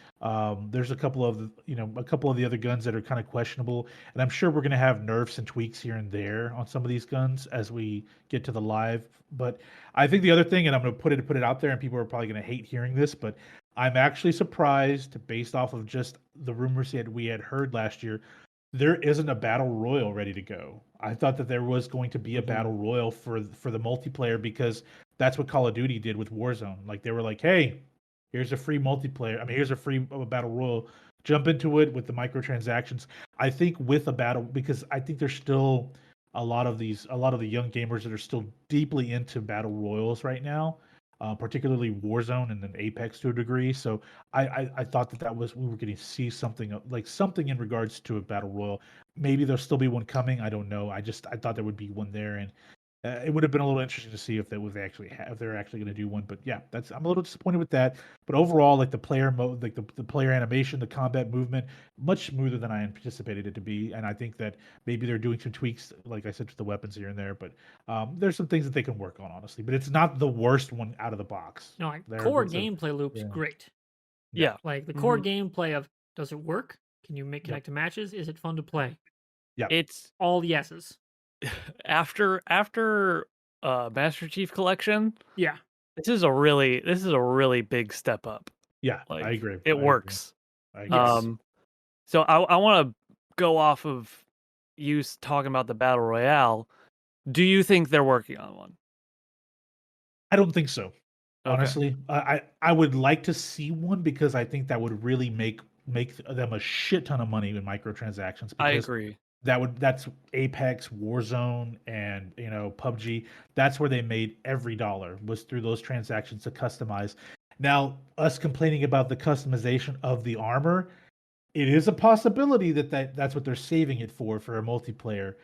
S2: There's a couple of a couple of the other guns that are kind of questionable, and I'm sure we're gonna have nerfs and tweaks here and there on some of these guns as we get to the live. But I think the other thing, and I'm gonna put it out there, and people are probably gonna hate hearing this, but I'm actually surprised based off of just the rumors we had heard last year. There isn't a battle royal ready to go. I thought that there was going to be a battle royal for the multiplayer because that's what Call of Duty did with Warzone. Like they were like, "Hey, here's a free multiplayer. I mean, here's a free battle royal jump into it with the microtransactions. I think with a battle, because I think there's still a lot of the young gamers that are still deeply into battle royals right now, particularly Warzone and then Apex to a degree. So I thought that was we were going to see something like something in regards to a battle royal. Maybe there'll still be one coming. I don't know. I thought there would be one there, and it would have been a little interesting to see if if they're actually going to do one. But yeah, I'm a little disappointed with that. But overall, like the player mode, like the player animation, the combat movement, much smoother than I anticipated it to be. And I think that maybe they're doing some tweaks, like I said, to the weapons here and there. But there's some things that they can work on, honestly. But it's not the worst one out of the box.
S1: No, like
S2: There,
S1: core
S2: there's a
S1: gameplay loops
S2: yeah,
S1: great.
S3: Yeah.
S1: Like the core
S3: Mhm.
S1: gameplay of does it work? Can you make
S2: yep,
S1: connect to matches? Is it fun to play?
S2: yep,
S3: It's
S1: All yeses.
S3: after Master Chief Collection,
S1: Yeah.
S3: this is a really big step up.
S2: yeah. I
S3: Like
S2: agree.
S3: it
S2: I agree.
S3: works.
S2: I agree.
S1: Yes.
S3: So I want to go off of you talking about the battle royale. Do you think they're working on one?
S2: I don't think so.
S3: Okay.
S2: Honestly, I would like to see one because I think that would really make them a shit ton of money in microtransactions
S3: I
S2: because
S3: agree.
S2: that's Apex, Warzone, and PUBG. That's where they made every dollar was through those transactions to customize. Now, us complaining about the customization of the armor, it is a possibility that's what they're saving it for a multiplayer.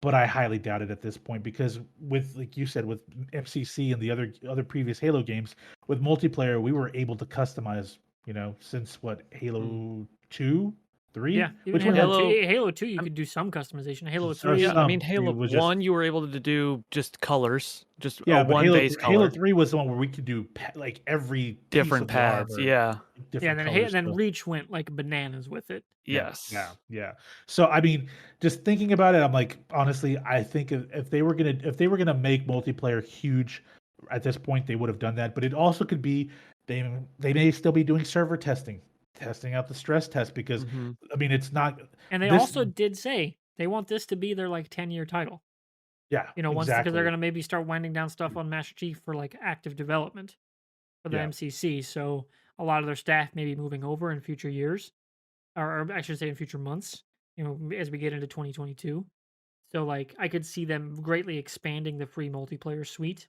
S2: But I highly doubt it at this point because with like you said with MCC and the other previous Halo games with multiplayer we were able to customize since what Halo 2
S1: Yeah.
S2: 3
S1: Even
S2: which one had
S1: Halo 2, you could do some customization. Halo
S2: or
S1: 3,
S3: Yeah, I mean
S2: some
S3: Halo
S2: it was just
S3: 1 you were able to do just colors, just a
S2: yeah but
S3: one base
S2: Halo
S3: color,
S2: 3 was the one where we could do like every piece
S3: different
S2: of the
S3: paths.
S2: armor
S3: Yeah.
S1: yeah,
S2: different
S1: and
S2: colors
S1: then
S2: so
S1: Reach went like bananas with it.
S2: yeah,
S3: Yes.
S2: yeah. So I mean, just thinking about it, I'm like, honestly, I think if they were gonna make multiplayer huge at this point, they would have done that. But it also could be they may still be doing server testing out the stress test because
S3: Mhm.
S2: I mean, it's not
S1: And they
S2: this.
S1: also did say they want this to be their like 10-year title.
S2: Yeah,
S1: Once because they're
S2: exactly.
S1: gonna maybe start winding down stuff on Master Chief for like active development for the
S2: Yeah,
S1: MCC. So a lot of their staff may be moving over in future years, or I should say in future months. As we get into 2022. So like I could see them greatly expanding the free multiplayer suite.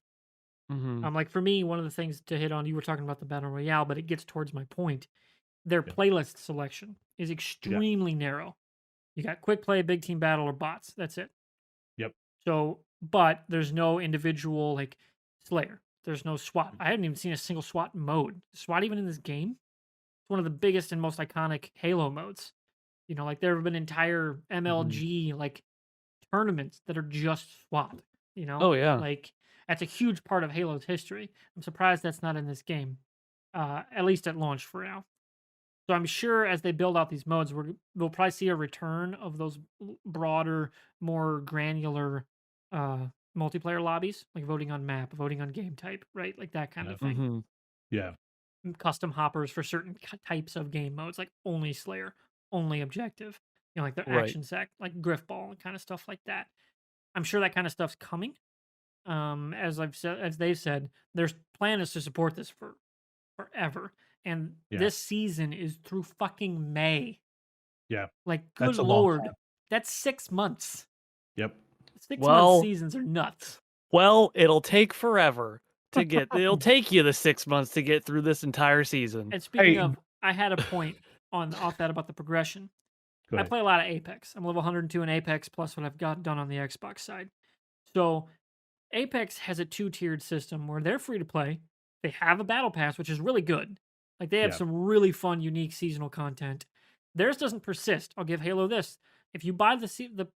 S3: Mhm.
S1: Like for me, one of the things to hit on, you were talking about the battle royale, but it gets towards my point. Their
S2: yeah,
S1: playlist selection is
S2: yeah,
S1: extremely narrow. You got quick play, big team battle, or bots. That's it.
S2: yep,
S1: So, but there's no individual like Slayer. There's no SWAT. I haven't even seen a single SWAT mode. SWAT even in this game. It's one of the biggest and most iconic Halo modes. Like there have been entire
S2: mhm,
S1: MLG like tournaments that are just SWAT.
S3: Oh yeah.
S1: Like that's a huge part of Halo's history. I'm surprised that's not in this game, at least at launch for now. So I'm sure as they build out these modes, we'll probably see a return of those broader, more granular multiplayer lobbies, like voting on map, voting on game type, right? Like that kind
S2: yeah,
S1: of thing.
S3: Mhm.
S2: yeah,
S1: Custom hoppers for certain types of game modes, like only Slayer, only objective, like the
S3: Right.
S1: action sack, like Griffball and kind of stuff like that. I'm sure that kind of stuff's coming. As I've said, as they've said, their plan is to support this for forever. And
S2: yeah,
S1: this season is through fucking May.
S2: yeah.
S1: Like, good
S2: That's a long
S1: lord,
S2: time.
S1: that's 6 months.
S2: Yep.
S1: 6 month
S3: Well,
S1: seasons are nuts.
S3: it'll take forever to get it'll take you the 6 months to get through this entire season.
S1: And speaking
S2: Hey,
S1: of, I had a point on off that about the progression.
S2: go
S1: I
S2: ahead.
S1: play a lot of Apex. I'm level 102 in Apex plus what I've got done on the Xbox side. So Apex has a two-tiered system where they're free to play. They have a battle pass, which is really good. Like they have
S2: Yeah.
S1: some really fun, unique seasonal content. Theirs doesn't persist. I'll give Halo this: if you buy the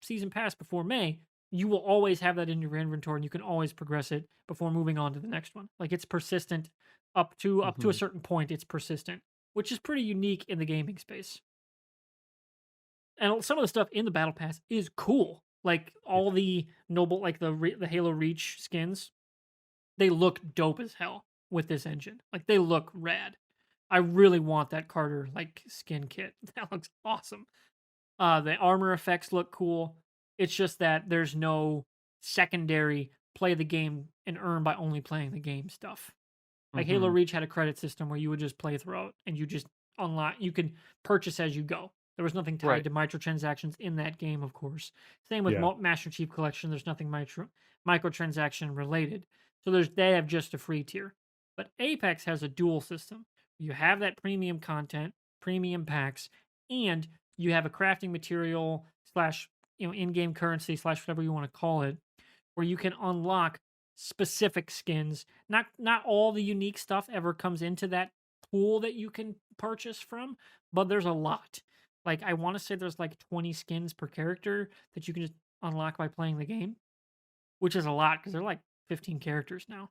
S1: season pass before May, you will always have that in your inventory, and you can always progress it before moving on to the next one. Like it's persistent up to a
S3: Mhm.
S1: certain point. It's persistent, which is pretty unique in the gaming space. And some of the stuff in the battle pass is cool. Like
S2: Yeah.
S1: all the noble, like the Halo Reach skins, they look dope as hell with this engine. Like they look rad. I really want that Carter like skin kit. That looks awesome. The armor effects look cool. It's just that there's no secondary play the game and earn by only playing the game stuff. Like Halo
S3: Mhm.
S1: Reach had a credit system where you would just play throughout and you just unlock. You can purchase as you go. There was nothing tied
S3: Right.
S1: to microtransactions in that game, of course. Same with
S2: Yeah.
S1: Master Chief Collection. There's nothing microtransaction related. So they have just a free tier. But Apex has a dual system. You have that premium content, premium packs, and you have a crafting material slash in-game currency slash whatever you want to call it, where you can unlock specific skins. Not all the unique stuff ever comes into that pool that you can purchase from, but there's a lot. Like I want to say there's like 20 skins per character that you can just unlock by playing the game, which is a lot because they're like 15 characters now.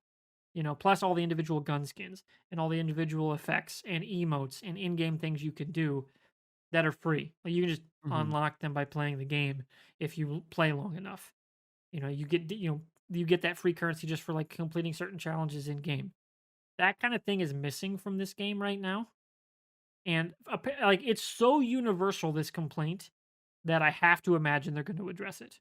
S1: Plus all the individual gun skins and all the individual effects and emotes and in-game things you can do that are free. Like you can just unlock them by playing the game if you play long enough. You get that free currency just for like completing certain challenges in game. That kind of thing is missing from this game right now. And like it's so universal, this complaint, that I have to imagine they're going to address it.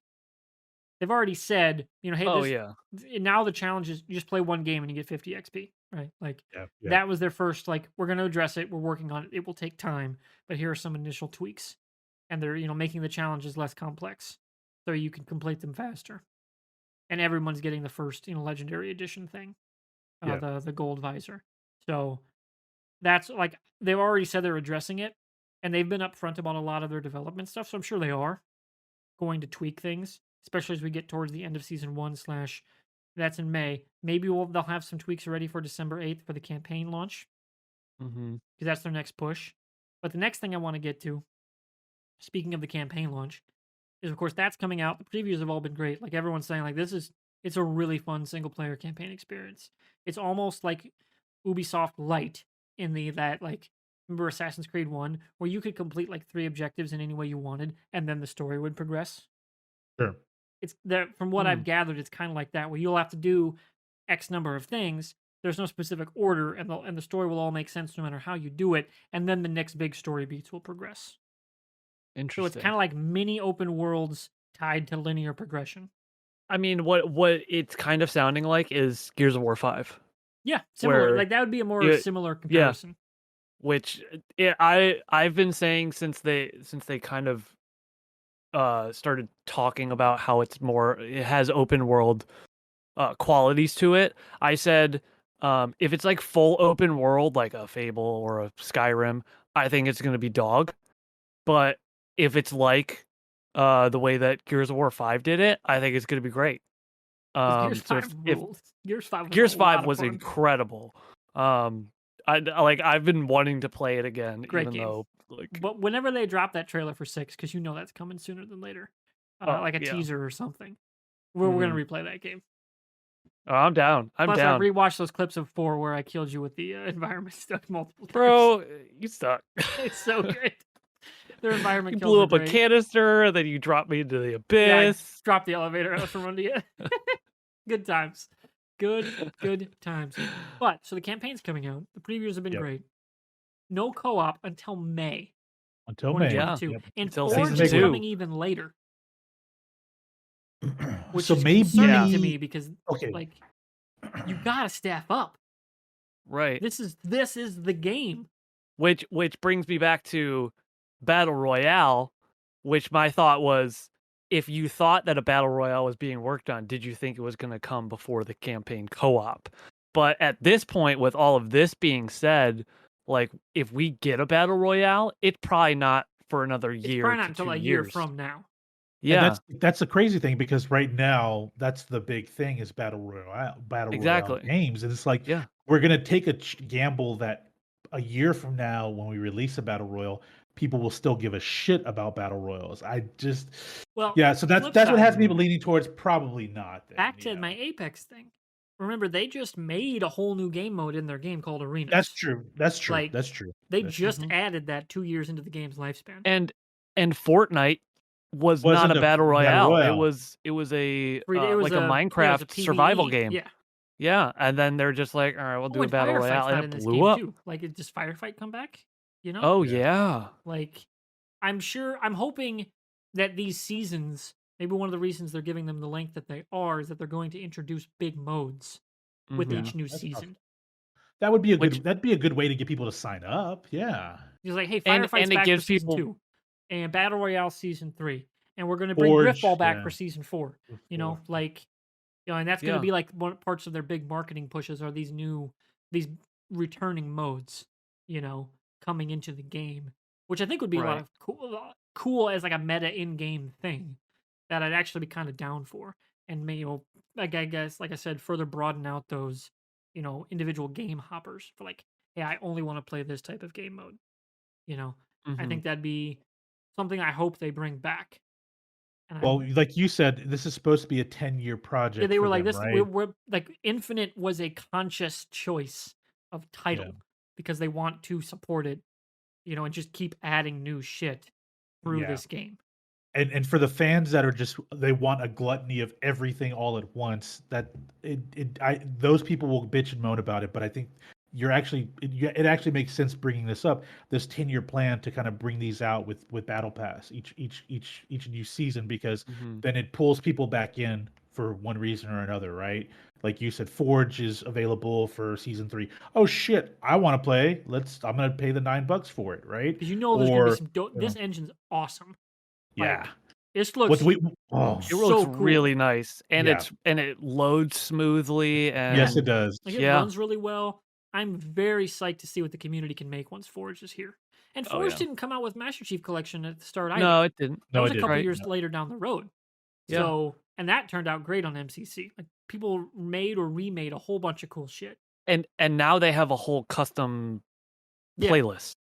S1: They've already said, hey,
S3: Oh yeah.
S1: now the challenge is you just play one game and you get 50 XP, right? Like
S2: Yeah.
S1: that was their first, like, we're going to address it. We're working on it. It will take time, but here are some initial tweaks. And they're, making the challenges less complex so you can complete them faster. And everyone's getting the first, legendary edition thing,
S2: Yeah.
S1: the gold visor. So that's like, they've already said they're addressing it, and they've been upfront about a lot of their development stuff. So I'm sure they are going to tweak things, especially as we get towards the end of season 1 / that's in May. Maybe they'll have some tweaks ready for December 8th for the campaign launch, because that's their next push. But the next thing I want to get to, speaking of the campaign launch, is of course that's coming out. The previews have all been great. Like everyone's saying, like it's a really fun single player campaign experience. It's almost like Ubisoft Lite in that like, remember Assassin's Creed 1, where you could complete like 3 objectives in any way you wanted, and then the story would progress.
S2: Sure.
S1: It's that, from what I've gathered, it's kind of like that, where you'll have to do X number of things. There's no specific order, and the story will all make sense no matter how you do it, and then the next big story beats will progress.
S3: Interesting.
S1: So it's kind of like mini open worlds tied to linear progression.
S3: I mean, what it's kind of sounding like is Gears of War 5.
S1: Yeah, similar.
S3: Where
S1: Like that would be a more similar comparison.
S3: Which I've been saying since they kind of started talking about how it has open world qualities to it. I said if it's like full open world like a Fable or a Skyrim, I think it's going to be dog. But if it's like the way that Gears of War 5 did it, I think it's going to be great.
S1: Gears 5 ruled.
S3: Gears 5 was incredible. I've been wanting to play it again.
S1: Great
S3: even
S1: game.
S3: Though like,
S1: but whenever they drop that trailer for 6, because that's coming sooner than later, like a teaser or something, we're gonna replay that game.
S3: Oh, I'm down.
S1: Plus,
S3: down.
S1: I rewatched those clips of 4 where I killed you with the environment stuck multiple times.
S3: Bro, you suck.
S1: It's so great. Their environment
S3: you
S1: kills
S3: blew up
S1: great.
S3: a canister, and then you dropped me into the abyss.
S1: Yeah, I dropped the elevator out from under you. Good times. Good times. But, so the campaign's coming out. The previews have been great. No co-op until May.
S2: Until May.
S1: Yeah.
S2: Yep.
S1: And
S3: until
S1: Forge
S3: season
S1: is
S3: 2.
S1: coming even later. Which
S2: so
S1: is
S2: maybe
S1: concerning to me because,
S2: okay.
S1: like, you gotta staff up.
S3: Right.
S1: This is the game.
S3: Which brings me back to Battle Royale, which my thought was, if you thought that a Battle Royale was being worked on, did you think it was going to come before the campaign co-op? But at this point, with all of this being said, like, if we get a Battle Royale, it's probably not for another year.
S1: It's probably not until a year
S3: years.
S1: from now.
S3: Yeah,
S2: and that's the crazy thing, because right now that's the big thing is Battle Royale games, and it's like we're gonna take a gamble that a year from now, when we release a Battle Royale, people will still give a shit about Battle Royales. So that's what has me leaning towards probably not. Then,
S1: back to my Apex thing. Remember, they just made a whole new game mode in their game called Arenas.
S2: That's true.
S1: Like,
S2: that's true.
S1: They just added that 2 years into the game's lifespan.
S3: And Fortnite wasn't not a Battle Royale. It was a Minecraft survival game. Yeah, and then they're just like, all right, we'll do a Battle Royale, and it blew up.
S1: Too. Like, does Firefight come back?
S3: Oh yeah.
S1: Like, I'm hoping that these seasons, maybe one of the reasons they're giving them the length that they are, is that they're going to introduce big modes with each new season.
S3: which
S2: that'd be a good way to get people to sign up. Yeah.
S1: He's like, hey,
S3: and
S1: Firefights
S3: it
S1: back for
S3: gives
S1: season
S3: people
S1: 2, and Battle Royale season 3, and we're gonna bring
S2: Forge,
S1: Griffball back
S2: yeah.
S1: for season 4. You know,
S2: Before.
S1: like, and that's gonna
S3: yeah.
S1: be like one parts of their big marketing pushes are these returning modes. You know, coming into the game, which I think would be a lot
S3: Right.
S1: of cool as like a meta in-game thing that I'd actually be kind of down for, and maybe like I guess like I said, further broaden out those individual game hoppers for like, hey, I only want to play this type of game mode. You know, I
S3: Mhm.
S1: think that'd be something I hope they bring back. And
S2: Well, like you said, this is supposed to be a 10-year
S1: yeah,
S2: project
S1: they
S2: for
S1: were like
S2: them,
S1: this.
S2: right?
S1: We're like Infinite was a conscious choice of
S2: Yeah.
S1: title because they want to support it, and just keep adding new shit through
S2: Yeah.
S1: this game.
S2: And for the fans that are just they want a gluttony of everything all at once, that those people will bitch and moan about it, but I think it actually makes sense bringing this up, this 10-year plan to kind of bring these out with Battle Pass each new season, because
S3: Mhm.
S2: then it pulls people back in for one reason or another, right? Like you said, Forge is available for season 3. Oh shit, I want to play. I'm gonna pay the $9 for it, right?
S1: Because there's gonna be
S2: Or
S1: some.
S2: you know,
S1: This engine's awesome.
S2: yeah.
S1: Like this
S2: What
S1: looks
S2: we oh
S3: It looks
S1: so cool.
S3: really nice, and
S2: yeah.
S3: it loads smoothly,
S2: Yes, it
S3: and
S2: does.
S1: Like it
S3: yeah.
S1: runs really well. I'm very psyched to see what the community can make once Forge is here. And
S3: Oh
S1: Forge
S3: yeah.
S1: didn't come out with Master Chief Collection at the start either.
S3: No, it didn't.
S1: That
S2: No,
S1: was
S2: it
S1: a
S2: didn't.
S1: couple
S3: Right.
S1: years
S2: No.
S1: later down the road.
S3: Yeah.
S1: So, and that turned out great on MCC. Like people made or remade a whole bunch of cool shit.
S3: And now they have a whole custom
S1: Yeah,
S3: playlist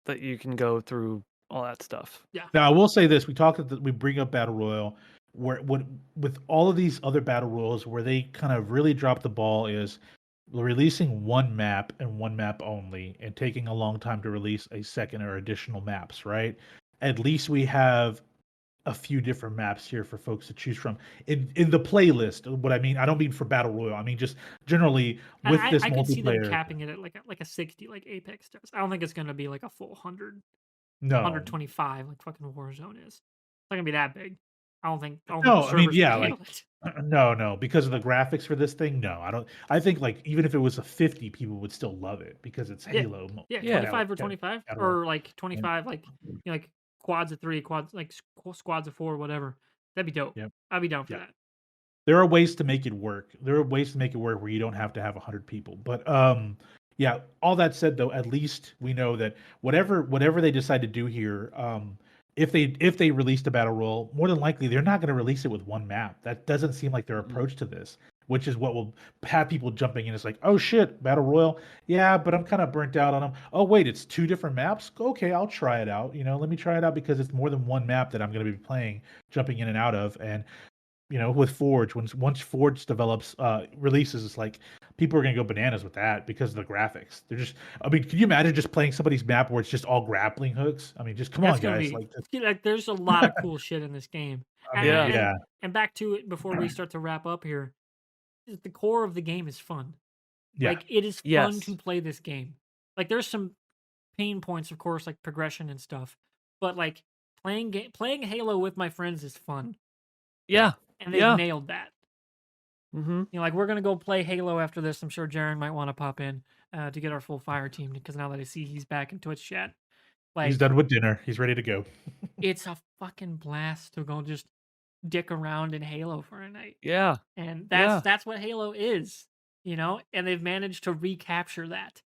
S3: that you can go through all that stuff.
S1: yeah.
S2: Now, I will say this: we bring up Battle Royale, where what with all of these other Battle Royals, where they kind of really drop the ball is releasing one map and one map only, and taking a long time to release a second or additional maps. Right? At least we have a few different maps here for folks to choose from in the playlist. What I mean, I don't mean for Battle Royale. I mean just generally
S1: And
S2: with this
S1: I could see them
S2: multiplayer.
S1: capping it at like a 60 like Apex does. I don't think it's gonna be like a full 100,
S2: No,
S1: 125 like fucking Warzone is. It's not gonna be that big. I don't think the
S2: no, I mean,
S1: servers can
S2: yeah, like
S1: handle it.
S2: no, because of the graphics for this thing. No, I don't. I think like even if it was a 50, people would still love it because it's
S1: Yeah.
S2: Halo.
S1: Yeah,
S3: Yeah.
S1: 25 or 25 or like 25 like like quads of 3, quads like squads of 4 whatever. That'd be dope.
S2: Yep.
S1: I'd be down for
S2: Yeah.
S1: that.
S2: There are ways to make it work. There are ways to make it work where you don't have to have 100 people. But yeah, all that said though, at least we know that whatever they decide to do here, if they release the battle royale, more than likely they're not going to release it with one map. That doesn't seem like their approach to this, which is what will have people jumping in. It's like, oh shit, battle royale, yeah, but I'm kind of burnt out on them. Oh wait, it's 2 different maps. Okay, I'll try it out. Let me try it out because it's more than one map that I'm going to be playing, jumping in and out of. And with Forge, once Forge develops releases, it's like people are gonna go bananas with that because of the graphics. They're just, I mean, can you imagine just playing somebody's map where it's just all grappling hooks? I mean, just come
S1: That's
S2: on,
S1: gonna
S2: guys.
S1: be
S2: Like,
S1: like there's a lot of cool shit in this game.
S2: I mean,
S3: Yeah.
S2: yeah,
S1: And back to it before we start to wrap up here. The core of the game is fun.
S2: yeah,
S1: Like it is fun
S3: Yes.
S1: to play this game. Like there's some pain points, of course, like progression and stuff. But like playing Halo with my friends is fun,
S3: Yeah.
S1: and they've
S3: Yeah.
S1: nailed that.
S3: Mm-hmm.
S1: Like we're gonna go play Halo after this. I'm sure Jaren might want to pop in to get our full fire team because now that I see he's back in Twitch chat,
S2: he's
S1: like
S2: done with dinner. He's ready to go.
S1: it's a fucking blast to go just dick around in Halo for a night.
S3: Yeah.
S1: And
S3: Yeah.
S1: that's what Halo is, and they've managed to recapture that,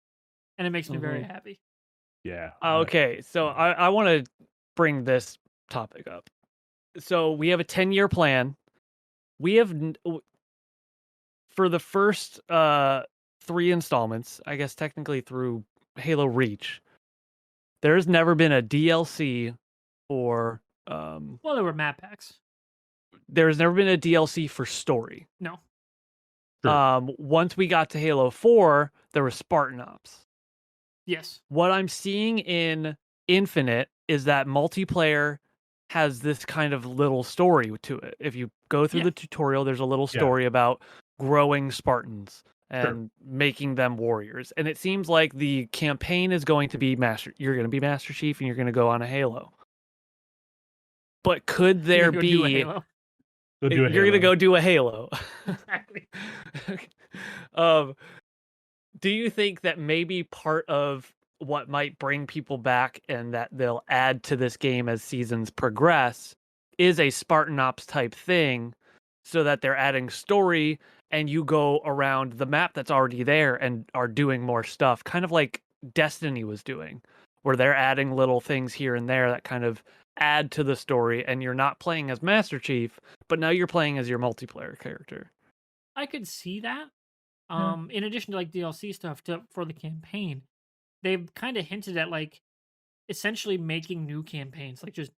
S1: and it makes me very happy.
S2: Yeah.
S3: Okay, so I want to bring this topic up. So we have a 10-year plan. We have for the first 3 installments, I guess technically through Halo Reach, there's never been a DLC for
S1: Well, there were map packs.
S3: there's never been a DLC for story.
S1: No.
S2: Sure.
S3: Once we got to Halo 4, there was Spartan Ops.
S1: Yes.
S3: What I'm seeing in Infinite is that multiplayer has this kind of little story to it. If you go through
S1: Yeah.
S3: the tutorial, there's a little
S2: Yeah.
S3: story about growing Spartans
S2: Sure.
S3: and making them warriors. And it seems like the campaign is going to be you're going to be Master Chief and you're going to go on a Halo. But could there
S1: Go do a
S3: be
S1: Halo.
S2: Go do a
S3: you're going to
S2: Halo.
S3: go do a Halo.
S1: Exactly.
S3: um do you think that maybe part of what might bring people back and that they'll add to this game as seasons progress is a Spartan Ops type thing, so that they're adding story and you go around the map that's already there and are doing more stuff, kind of like Destiny was doing, where they're adding little things here and there that kind of add to the story, and you're not playing as Master Chief, but now you're playing as your multiplayer character.
S1: I could see that.
S2: Yeah.
S1: In addition to like DLC stuff for the campaign, they've kind of hinted at like essentially making new campaigns, like just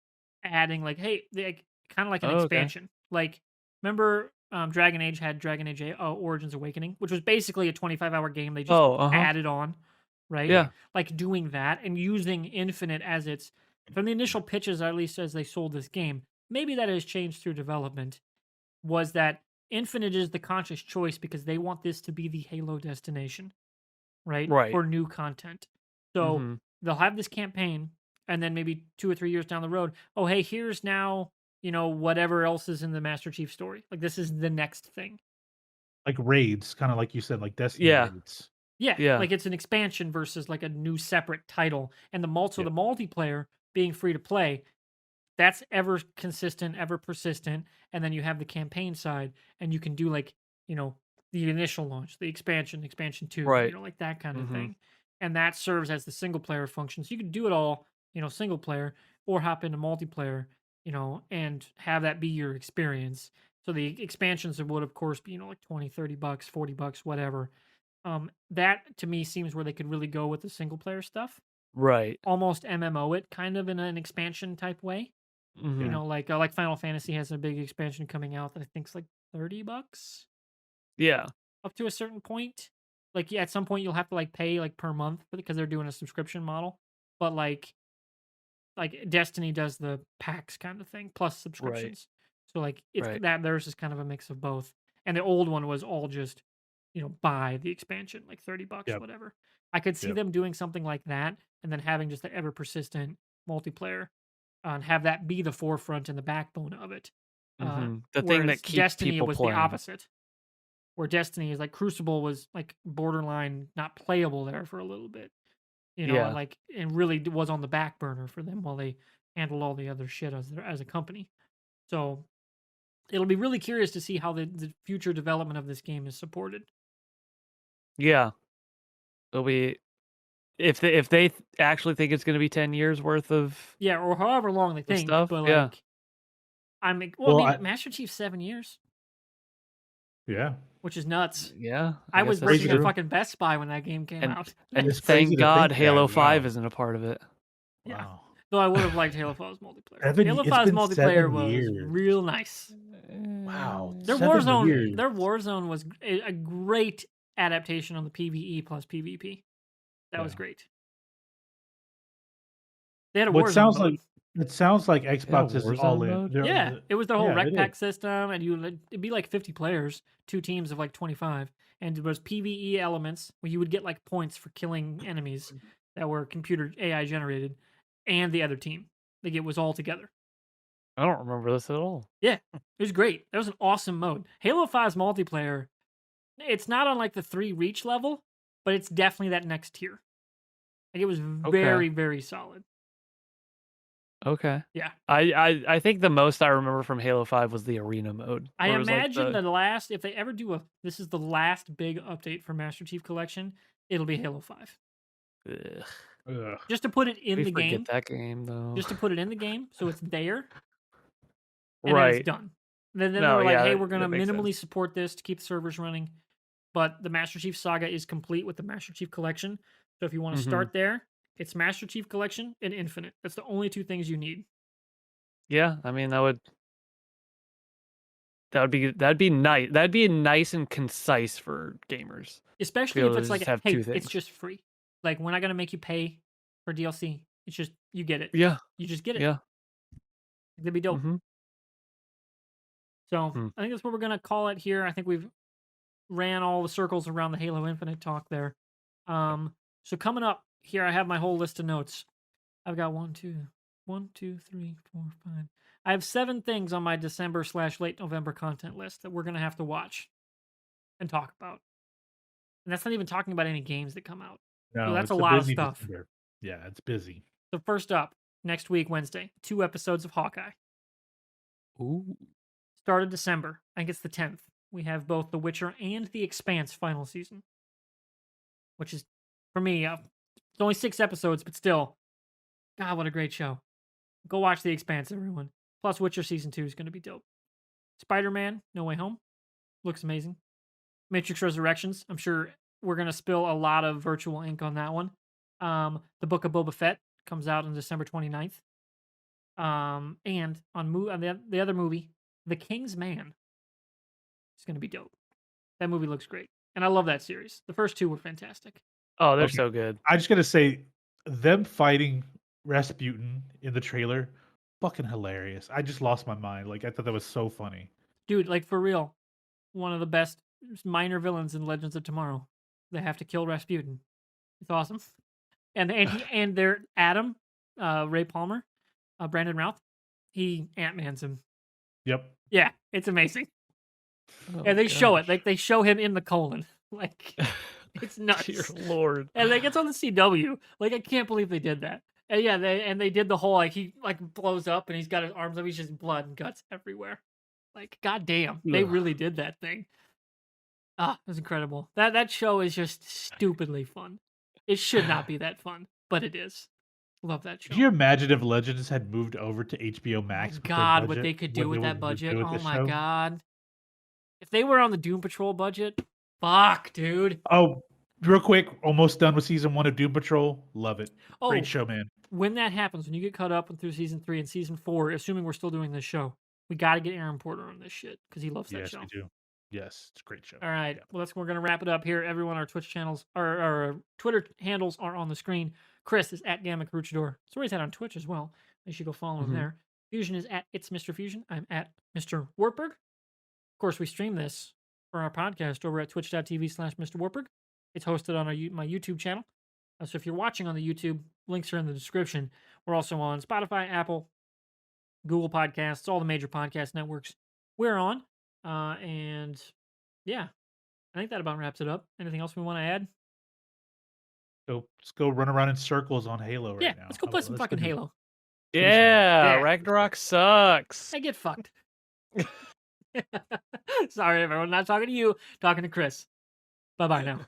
S1: adding like, hey, like kind of like an
S3: Oh, okay.
S1: expansion. Like, remember, Dragon Age had Dragon Age Origins Awakening, which was basically a 25-hour game they just
S3: Oh, uh-huh.
S1: added on, right?
S3: Yeah.
S1: Like doing that and using Infinite as its from the initial pitches, at least as they sold this game. Maybe that has changed through development. Was that Infinite is the conscious choice because they want this to be the Halo destination, right?
S3: Right.
S1: For new content. So
S3: Mhm.
S1: they'll have this campaign, and then maybe 2 or 3 years down the road, oh, hey, here's now, whatever else is in the Master Chief story. Like, this is the next thing.
S2: Like raids, kind of like you said, like Destiny
S3: Yeah.
S2: raids.
S1: Yeah,
S3: Yeah.
S1: like it's an expansion versus like a new separate title. And so
S2: Yeah.
S1: the multiplayer being free to play, that's ever consistent, ever persistent. And then you have the campaign side, and you can do like, the initial launch, the expansion 2,
S3: Right.
S1: like that kind of
S3: Mhm.
S1: thing. And that serves as the single player function. So you can do it all, single player or hop into multiplayer, and have that be your experience. So the expansions would, of course, be, like $20, $30, $40, whatever. That to me seems where they could really go with the single player stuff.
S3: Right.
S1: Almost MMO it kind of in an expansion type way.
S3: Mhm.
S1: Like Final Fantasy has a big expansion coming out that I think's like $30
S3: Yeah.
S1: up to a certain point. Like, yeah, at some point you'll have to like pay like per month because they're doing a subscription model. But like Destiny does the packs kind of thing plus
S3: Right.
S1: subscriptions. So like it's
S3: Right.
S1: that theirs is kind of a mix of both. And the old one was all just, buy the expansion, like $30,
S2: Yep.
S1: whatever. I could see
S2: Yep.
S1: them doing something like that and then having just the ever persistent multiplayer and have that be the forefront and the backbone of it.
S3: Mhm. The thing
S1: Whereas
S3: that keeps
S1: Destiny
S3: people
S1: was the
S3: playing.
S1: opposite. Where Destiny is like Crucible was like borderline not playable there for a little bit, and
S3: Yeah.
S1: like and really was on the back burner for them while they handled all the other shit as a company. So it'll be really curious to see how the future development of this game is supported.
S3: Yeah. It'll be if they actually think it's gonna be 10 years worth of
S1: Yeah, or however long they think,
S3: stuff,
S1: but
S3: yeah.
S1: like I
S2: Well,
S1: mean, Master Chief 7 years,
S2: yeah,
S1: which is nuts.
S3: Yeah, I
S1: I
S3: guess
S1: was
S3: that's
S2: crazy
S1: working
S2: to
S1: at
S3: true.
S1: fucking Best Buy when that game came
S3: And
S1: out.
S3: and
S2: it's crazy
S3: thank
S2: to
S3: God
S2: think that.
S3: Halo 5
S2: Wow,
S3: isn't a part of it.
S1: Yeah.
S2: wow.
S1: Though I would have liked Halo 5's multiplayer.
S2: 7
S1: Halo
S2: it's
S1: 5's
S2: been
S1: multiplayer
S2: 7
S1: was
S2: years.
S1: real nice.
S2: Wow,
S1: Their
S2: 7
S1: Warzone,
S2: years.
S1: their Warzone was a great adaptation on the PvE plus PvP. That was
S2: Yeah.
S1: great. They had a
S2: What
S1: Warzone
S2: sounds
S1: mode.
S2: like it sounds like
S3: Yeah,
S2: Xbox is all
S3: Warzone
S2: in.
S3: mode?
S1: Yeah, it was the whole
S2: Yeah,
S1: rec
S2: it
S1: pack
S2: is.
S1: system, and it'd be like 50 players, 2 teams of like 25, and there was PvE elements where you would get like points for killing enemies that were computer AI generated, and the other team. Like it was all together.
S3: I don't remember this at all.
S1: Yeah, it was great. That was an awesome mode. Halo 5's multiplayer, it's not on like the 3 reach level, but it's definitely that next tier. Like it was
S3: Okay.
S1: very, very solid.
S3: Okay.
S1: Yeah.
S3: I think the most I remember from Halo 5 was the arena mode,
S1: I
S3: where it was like
S1: imagine
S3: the
S1: the last, if they ever do this is the last big update for Master Chief Collection, it'll be Halo 5.
S3: ugh,
S2: Ugh.
S1: Just to put it in
S3: we
S1: the
S3: forget
S1: game.
S3: that game though.
S1: Just to put it in the game so it's there, and then it's
S3: Right.
S1: done. Then they
S3: No,
S1: were like,
S3: yeah,
S1: hey,
S3: that
S1: we're going to
S3: makes
S1: minimally
S3: sense.
S1: support this to keep the servers running. But the Master Chief Saga is complete with the Master Chief Collection. So if you want to
S3: Mhm.
S1: start there, it's Master Chief Collection and Infinite. That's the only 2 things you need.
S3: Yeah, I mean that'd be nice. That'd be nice and concise for gamers to be
S1: Especially if
S3: able to
S1: it's
S3: just
S1: like,
S3: have
S1: hey,
S3: 2
S1: it's
S3: things.
S1: just free. Like, we're not going to make you pay for DLC. It's just, you get it.
S3: Yeah.
S1: You just get it.
S3: Yeah.
S1: That'd be dope.
S3: Mhm.
S1: So
S3: Hmm.
S1: I think that's what we're going to call it here. I think we've ran all the circles around the Halo Infinite talk there. So coming up here, I have my whole list of notes. I've got 1, 2, 3, 4, 5. I have 7 things on my December/late November content list that we're going to have to watch and talk about. And that's not even talking about any games that come out. So
S2: No,
S1: that's a
S2: it's a
S1: lot of
S2: busy
S1: stuff.
S2: December. Yeah, it's busy.
S1: So first up, next week, Wednesday, 2 episodes of Hawkeye.
S3: Ooh.
S1: Start of December. I think it's the 10th. We have both The Witcher and The Expanse final season. Which is, for me, it's only 6 episodes, but still, God, what a great show. Go watch The Expanse, everyone. Plus, Witcher Season 2 is going to be dope. Spider-Man, No Way Home. Looks amazing. Matrix Resurrections. I'm sure we're going to spill a lot of virtual ink on that one. The Book of Boba Fett comes out on December 29th. And on the other movie, The King's Man. It's going to be dope. That movie looks great. And I love that series. The first 2 were fantastic.
S3: Oh, they're
S2: Okay.
S3: so good.
S2: I just gotta say, them fighting Rasputin in the trailer, fucking hilarious. I just lost my mind. Like I thought that was so funny.
S1: Dude, like for real, one of the best minor villains in Legends of Tomorrow. They have to kill Rasputin. It's awesome. And their Adam, Ray Palmer, Brandon Routh, he Ant-Mans him.
S2: Yep.
S1: Yeah, it's amazing.
S3: Oh,
S1: And they show it.
S3: gosh.
S1: Like they show him in the colon. Like it's nuts.
S3: Dear Lord.
S1: And like it's on the CW. Like I can't believe they did that. And yeah, they did the whole like he like blows up and he's got his arms up, he's just blood and guts everywhere. Like goddamn, they
S3: Ugh.
S1: really did that thing. Ah, it was incredible. That show is just stupidly fun. It should not be that fun, but it is. Love that show.
S2: Could you imagine if Legends had moved over to HBO Max
S1: Oh
S2: with
S1: God,
S2: their
S1: what
S2: budget?
S1: they could do with that
S2: would
S1: budget.
S2: do with
S1: Oh
S2: this
S1: my
S2: show?
S1: God. If they were on the Doom Patrol budget, fuck, dude.
S2: Oh, real quick, almost done with season 1 of Doom Patrol. Love it.
S1: Oh,
S2: Great show, man.
S1: when that happens, when you get caught up through season 3 and season 4, assuming we're still doing this show, we got to get Aaron Porter on this shit because he loves that
S2: Yes,
S1: show.
S2: we do. Yes, it's a great show.
S1: All right.
S2: Yeah.
S1: Well, we're going to wrap it up here. Everyone, our Twitch channels, our Twitter handles are on the screen. Chris is at GammaKoruchador. So he's at on Twitch as well. You should go follow him there. Fusion is at It's Mr. Fusion. I'm at MrWartburg. Of course, we stream this for our podcast over at twitch.tv/MrWartburg. It's hosted on my YouTube channel. So if you're watching on the YouTube, links are in the description. We're also on Spotify, Apple, Google Podcasts, all the major podcast networks we're on. And yeah, I think that about wraps it up. Anything else we want to add?
S2: Let's go run around in circles on Halo right
S1: Yeah,
S2: now.
S1: let's go
S2: How
S1: play
S2: about-
S1: some
S2: let's go
S1: fucking
S2: do-
S1: Halo.
S3: Yeah,
S1: Yeah.
S3: Ragnarok sucks.
S1: Hey, get fucked. Sorry, everyone. Not talking to you. Talking to Chris. Bye-bye now.